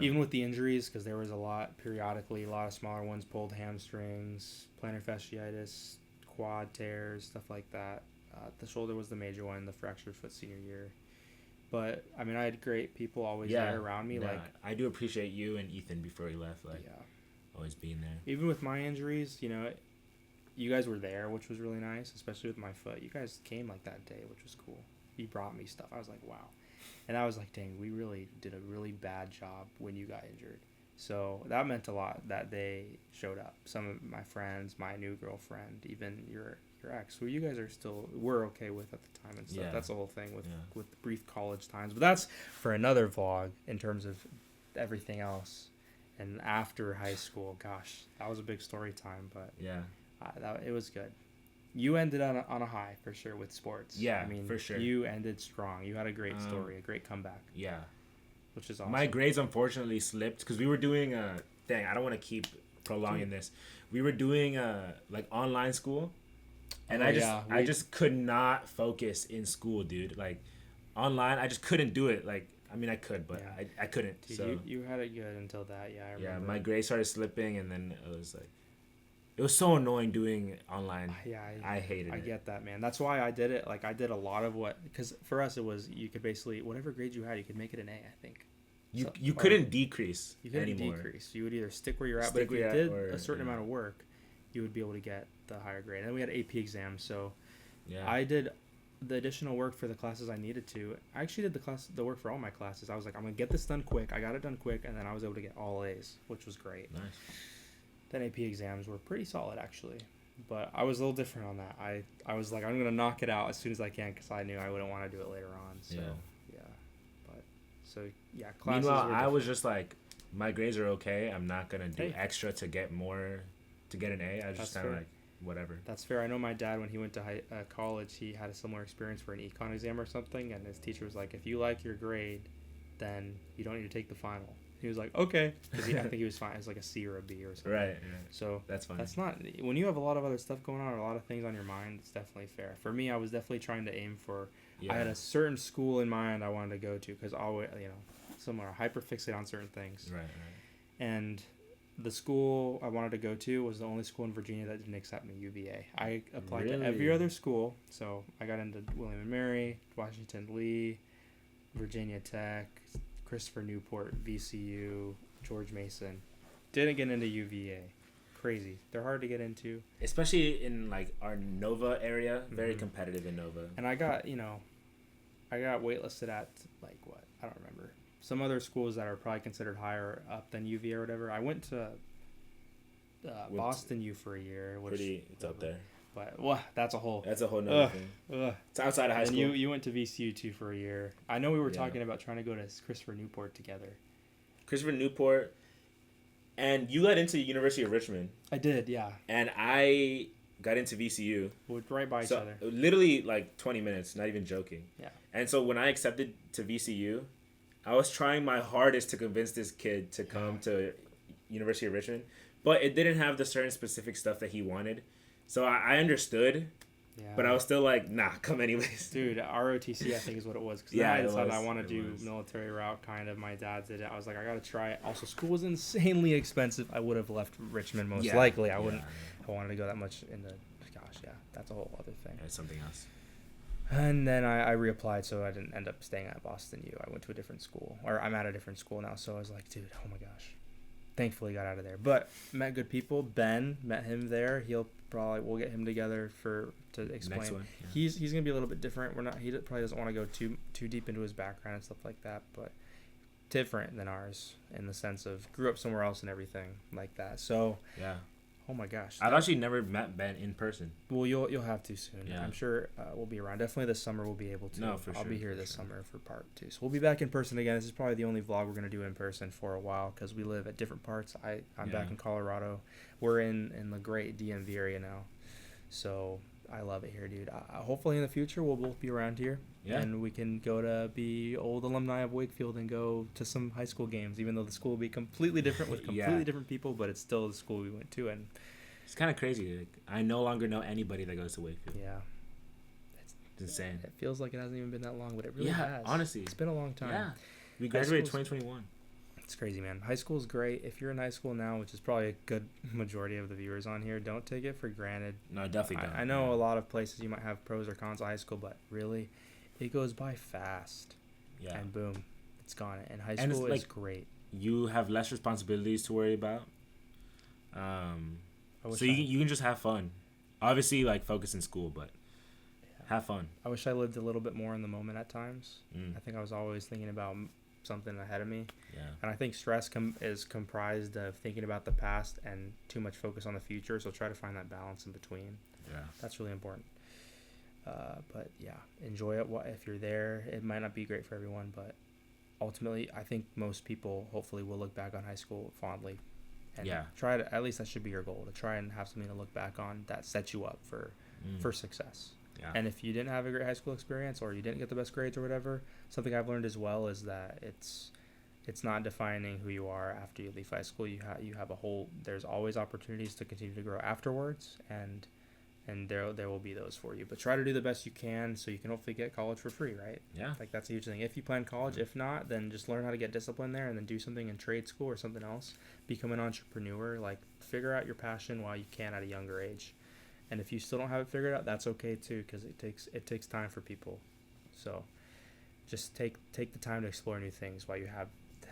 Even with the injuries, because there was a lot of smaller ones, pulled hamstrings, plantar fasciitis, quad tears, stuff like that. The shoulder was the major one, the fractured foot senior year. But, I had great people always there around me. I do appreciate you and Ethan before he left, always being there. Even with my injuries, you guys were there, which was really nice, especially with my foot. You guys came that day, which was cool. You brought me stuff. I was like, wow. And I was like, dang, we really did a really bad job when you got injured. So that meant a lot that they showed up. Some of my friends, my new girlfriend, even your ex, who you guys were okay with at the time and stuff. Yeah. That's the whole thing with brief college times. But that's for another vlog in terms of everything else. And after high school, gosh, that was a big story time. But yeah. It was good. You ended on a high for sure with sports. Yeah, for sure. You ended strong. You had a great story, a great comeback. Yeah, which is awesome. My grades unfortunately slipped because we were doing I don't want to keep prolonging this. We were doing online school, and I just could not focus in school, dude. Online, I just couldn't do it. I could, but I couldn't. Dude, so you had it good until that. Yeah, I remember. Yeah, my grades started slipping, and then it was It was so annoying doing online. Yeah, I hated I it. get that, man. That's why I did it. Like I did a lot of what, because for us it was you could basically whatever grade you had, you could make it an A, I think. You couldn't decrease You couldn't anymore. decrease. You would either stick where you're at, Stick but if you where did you're at, a certain yeah. amount of work, you would be able to get the higher grade. And then we had AP exams, so Yeah. I did the additional work for the classes I needed to. I actually did the work for all my classes. I was like, I'm gonna get this done quick. I got it done quick, and then I was able to get all A's, which was great. Nice. Then AP exams were pretty solid actually, but I was a little different on that. I was like, I'm gonna knock it out as soon as I can because I knew I wouldn't want to do it later on. So yeah, but so yeah. Classes Meanwhile, were I was different. just like, my grades are okay. I'm not gonna do Hey. extra to get more, to get an A. I was just That's kind of fair. like, whatever. That's fair. I know my dad, when he went to college, he had a similar experience for an econ exam or something, and his teacher was like, if you like your grade, then you don't need to take the final. He was like, okay. Because I think he was fine. It was like a C or a B or something. Right. So That's fine. that's not, when you have a lot of other stuff going on or a lot of things on your mind, it's definitely fair. For me, I was definitely trying to aim for, Yeah. I had a certain school in mind I wanted to go to because always, somewhere hyper fixate on certain things. Right. And the school I wanted to go to was the only school in Virginia that didn't accept me, UVA. I applied to every Really? other school. So I got into William & Mary, Washington Lee, Virginia Tech, Christopher Newport, VCU, George Mason. Didn't get into UVA. Crazy. They're hard to get into. Especially in like our Nova area, very Mhm. competitive in Nova. And I got waitlisted at like what? I don't remember. Some other schools that are probably considered higher up than UVA or whatever. I went to Boston U for a year. Which, It's up there. But that's a whole. That's a whole nother thing. Ugh. It's outside of high And school. you went to VCU too for a year. I know we were Yeah. talking about trying to go to Christopher Newport together. Christopher Newport, and you got into University of Richmond, I did, yeah. and I got into VCU. We're right by each So other. literally like 20 minutes, not even joking. Yeah. And so when I accepted to VCU, I was trying my hardest to convince this kid to come to University of Richmond, but it didn't have the certain specific stuff that he wanted. So I understood, Yeah. but I was still like, nah, come anyways. Dude, ROTC I think is what it was. Because Yeah, I it decided was. I want to It do was. military route kind of. My dad did it. I was like, I got to try it. Also, school was insanely expensive. I would have left Richmond most likely. I wouldn't. I wanted to go that much into. Gosh, yeah, that's a whole other thing. It's something else. And then I reapplied, so I didn't end up staying at Boston U. I went to a different school, or I'm at a different school now. So I was like, dude, oh my gosh. Thankfully got out of there, but met good people. Ben, met him there. We'll get him together to explain. Next one. Yeah. He's gonna be a little bit different. He probably doesn't want to go too deep into his background and stuff like that, but different than ours in the sense of grew up somewhere else and everything like that. So Yeah. oh my gosh, I've actually never met Ben in person. well you'll have to soon. Yeah. I'm sure we'll be around. Definitely this summer we'll be able to. No, for I'll sure, be here for this sure. summer for part 2. So we'll be back in person again. This is probably the only vlog we're gonna do in person for a while because we live at different parts. I'm back Yeah. in Colorado. We're in the great DMV area now, so I love it here, dude. Hopefully in the future we'll both be around here. Yeah. And we can go to be old alumni of Wakefield and go to some high school games, even though the school will be completely different with completely Yeah. different people, but it's still the school we went to. And It's kind of crazy. Like, I no longer know anybody that goes to Wakefield. yeah, It's insane. it feels like it hasn't even been that long, but it really Yeah, has. honestly. It's been a long time. Yeah. We High graduated school's- 2021. It's crazy, man. High school is great. If you're in high school now, which is probably a good majority of the viewers on here, don't take it for granted. No, I definitely don't. I know a lot of places you might have pros or cons of high school, but really, it goes by fast. Yeah. And boom, it's gone. And high And it's school is like- great. You have less responsibilities to worry about. I wish So you can just have fun. Obviously, like, focus in school, but have fun. I wish I lived a little bit more in the moment at times. Mm. I think I was always thinking about something ahead of me. Yeah. And I think stress is comprised of thinking about the past and too much focus on the future. So try to find that balance in between. Yeah. That's really important. But yeah, enjoy it. If you're there, it might not be great for everyone, but ultimately, I think most people hopefully will look back on high school fondly. And Yeah. try to, at least that should be your goal, to try and have something to look back on that sets you up for success. Yeah. And if you didn't have a great high school experience or you didn't get the best grades or whatever, something I've learned as well is that it's not defining who you are after you leave high school. You have a whole, there's always opportunities to continue to grow afterwards, and and there will be those for you. But try to do the best you can so you can hopefully get college for free, right? Yeah. Like, that's a huge thing. If you plan college, if not, then just learn how to get discipline there and then do something in trade school or something else. Become an entrepreneur. Like, figure out your passion while you can at a younger age. And if you still don't have it figured out, that's okay too, because it takes time for people. So just take the time to explore new things while you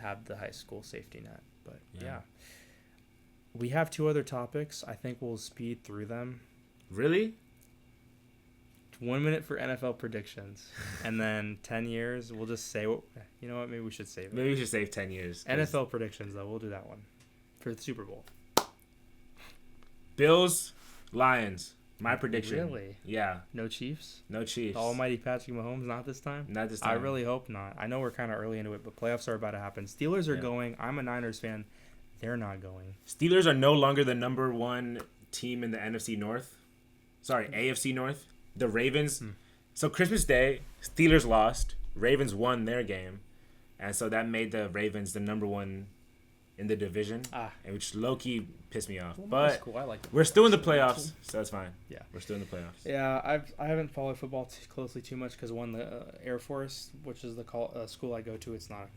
have the high school safety net. But yeah. We have 2 other topics. I think we'll speed through them. Really? 1 minute for NFL predictions, and then 10 years. We'll just say, you know what? Maybe we should save it. Maybe we should save 10 years. NFL predictions, though. We'll do that one for the Super Bowl. Bills, Lions. My prediction. Really? Yeah. No Chiefs? No Chiefs. The almighty Patrick Mahomes, not this time? Not this time. I really hope not. I know we're kind of early into it, but playoffs are about to happen. Steelers are going. I'm a Niners fan. They're not going. Steelers are no longer the number 1 team in the NFC North. Sorry, AFC North. The Ravens. So Christmas Day, Steelers lost. Ravens won their game. And so that made the Ravens the number 1 in the division, which low-key pissed me off. Well, but that's cool. I like we're still in the playoffs, so that's fine. Yeah. We're still in the playoffs. Yeah, I haven't followed football closely too much because, one, the Air Force, which is the school I go to, it's not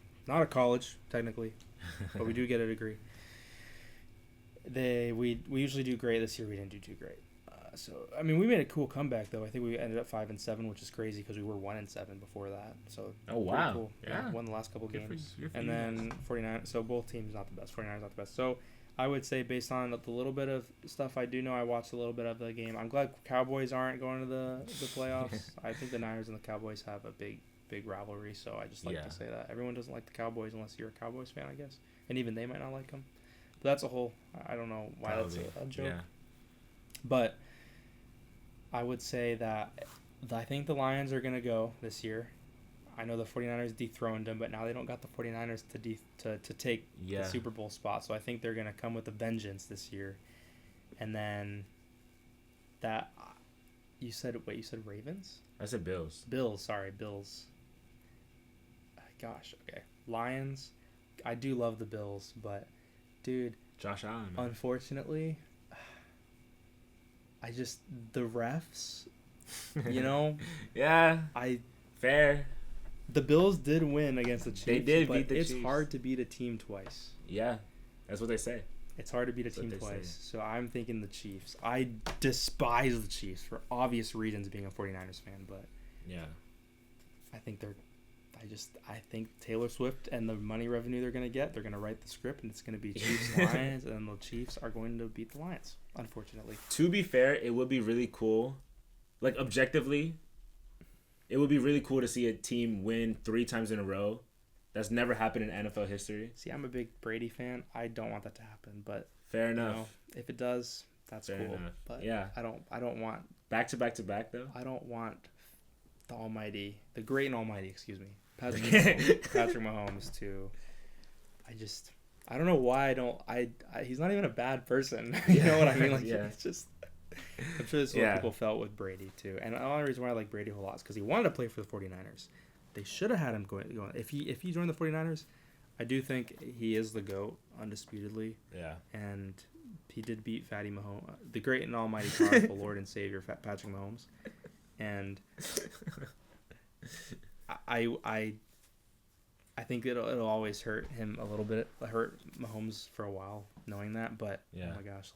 a college, technically, but we do get a degree. We usually do great. This year we didn't do too great. So I mean, we made a cool comeback though. I think we ended up 5-7, which is crazy because we were 1-7 before that. So wow, cool. Yeah, won the last couple games, and then 49. So both teams not the best. 49ers not the best. So I would say based on the little bit of stuff I do know, I watched a little bit of the game. I'm glad Cowboys aren't going to the playoffs. I think the Niners and the Cowboys have a big rivalry. So I just like to say that everyone doesn't like the Cowboys unless you're a Cowboys fan, I guess, and even they might not like them. But that's a whole. I don't know why that's a joke. Yeah. But I would say that I think the Lions are going to go this year. I know the 49ers dethroned them, but now they don't got the 49ers to take the Super Bowl spot. So I think they're going to come with a vengeance this year. And then that you said Ravens? I said Bills. Bills. Gosh, okay. Lions. I do love the Bills, but dude, Josh Allen. Unfortunately, the refs, you know. Yeah. Fair. The Bills did win against the Chiefs. They did beat the Chiefs. It's hard to beat a team twice. Yeah, that's what they say. It's hard to beat a team twice. So I'm thinking the Chiefs. I despise the Chiefs for obvious reasons, being a 49ers fan, but yeah, I think Taylor Swift and the money revenue they're going to get, they're going to write the script, and it's going to be Chiefs Lions, and the Chiefs are going to beat the Lions, unfortunately. To be fair, it would be really cool. Like, objectively, it would be really cool to see a team win 3 times in a row. That's never happened in NFL history. See, I'm a big Brady fan. I don't want that to happen, but fair enough. You know, if it does, that's fair cool. Enough. But yeah, I don't want back to back though. I don't want the great and almighty, Patrick Mahomes to. I don't know why I don't. He's not even a bad person. You know what I mean? Like, it's just. I'm sure this is what people felt with Brady too, and the only reason why I like Brady a whole lot is because he wanted to play for the 49ers. They should have had him going. If he joined the 49ers, I do think he is the GOAT, undisputedly. Yeah. And he did beat Fatty Mahomes, the great and almighty, powerful Lord and Savior, Patrick Mahomes. And I think it'll always hurt him a little bit, hurt Mahomes for a while, knowing that. But oh my gosh,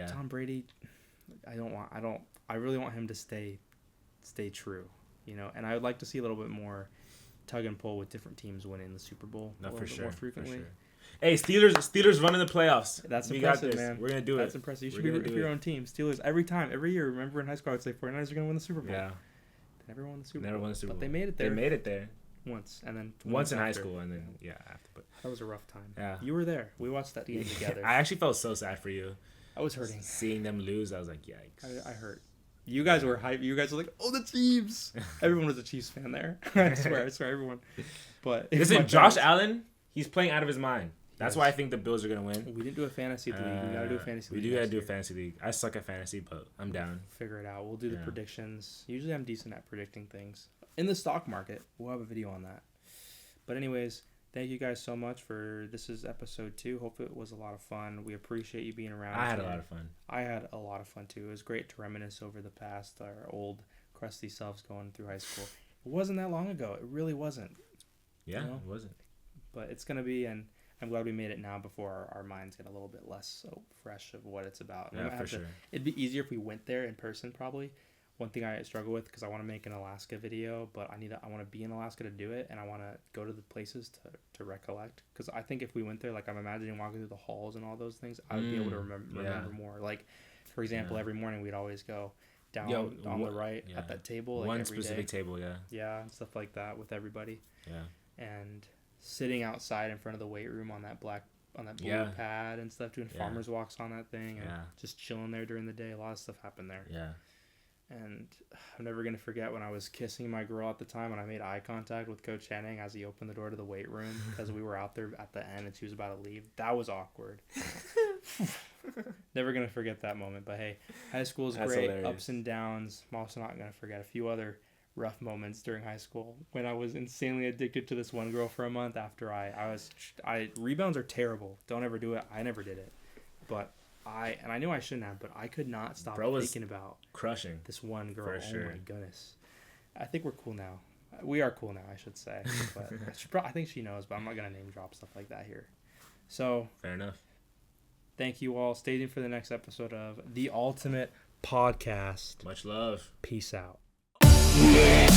Tom Brady, I really want him to stay true. You know, and I would like to see a little bit more tug and pull with different teams winning the Super Bowl more frequently. For sure. Hey, Steelers running the playoffs. That's impressive, man. We're gonna do it. That's impressive. You should be rooting for your own team. Steelers every year. Remember in high school, I would say 49ers are gonna win the Super Bowl. Yeah. They never won the Super Bowl. But they made it there. Once, and then once in high school, and then after. But that was a rough time. Yeah. You were there. We watched that game together. I actually felt so sad for you. I was hurting. Seeing them lose, I was like, yikes. I hurt. You guys were hype. You guys were like, "Oh, the Chiefs!" Everyone was a Chiefs fan there. I swear, everyone. But listen, Josh Allen, he's playing out of his mind. That's why I think the Bills are gonna win. We didn't do a fantasy league. We gotta do a fantasy league. We do gotta do a fantasy league. I suck at fantasy, but I'm down. Figure it out. We'll do the predictions. Usually, I'm decent at predicting things. In the stock market, we'll have a video on that. But anyways, thank you guys so much for this is episode 2. Hope it was a lot of fun. We appreciate you being around. I had a lot of fun. I had a lot of fun too. It was great to reminisce over the past, our old crusty selves going through high school. It wasn't that long ago. It really wasn't. Yeah, you know? It wasn't. But it's going to be, and I'm glad we made it now before our minds get a little bit less so fresh of what it's about. Yeah, for sure. It'd be easier if we went there in person probably. One thing I struggle with, because I want to make an Alaska video, but I want to be in Alaska to do it, and I want to go to the places to recollect. Because I think if we went there, like I'm imagining walking through the halls and all those things, I would be able to remember more. Like, for example, every morning we'd always go down on the right at that table. Like, one every specific day. Table, yeah. Yeah, and stuff like that with everybody. Yeah. And sitting outside in front of the weight room on that blue pad and stuff, doing farmers walks on that thing, and just chilling there during the day. A lot of stuff happened there. Yeah. And I'm never going to forget when I was kissing my girl at the time and I made eye contact with Coach Henning as he opened the door to the weight room because we were out there at the end and she was about to leave. That was awkward. Never going to forget that moment. But hey, high school is great. Hilarious. Ups and downs. I'm also not going to forget a few other rough moments during high school when I was insanely addicted to this one girl for a month after rebounds are terrible. Don't ever do it. I never did it. But I knew I shouldn't have, but I could not stop thinking about crushing this one girl. For sure. Oh my goodness. I think we're cool now. We are cool now, I should say. But I think she knows, but I'm not going to name drop stuff like that here. So fair enough. Thank you all. Stay tuned for the next episode of The Ultimate Podcast. Much love. Peace out. Yeah.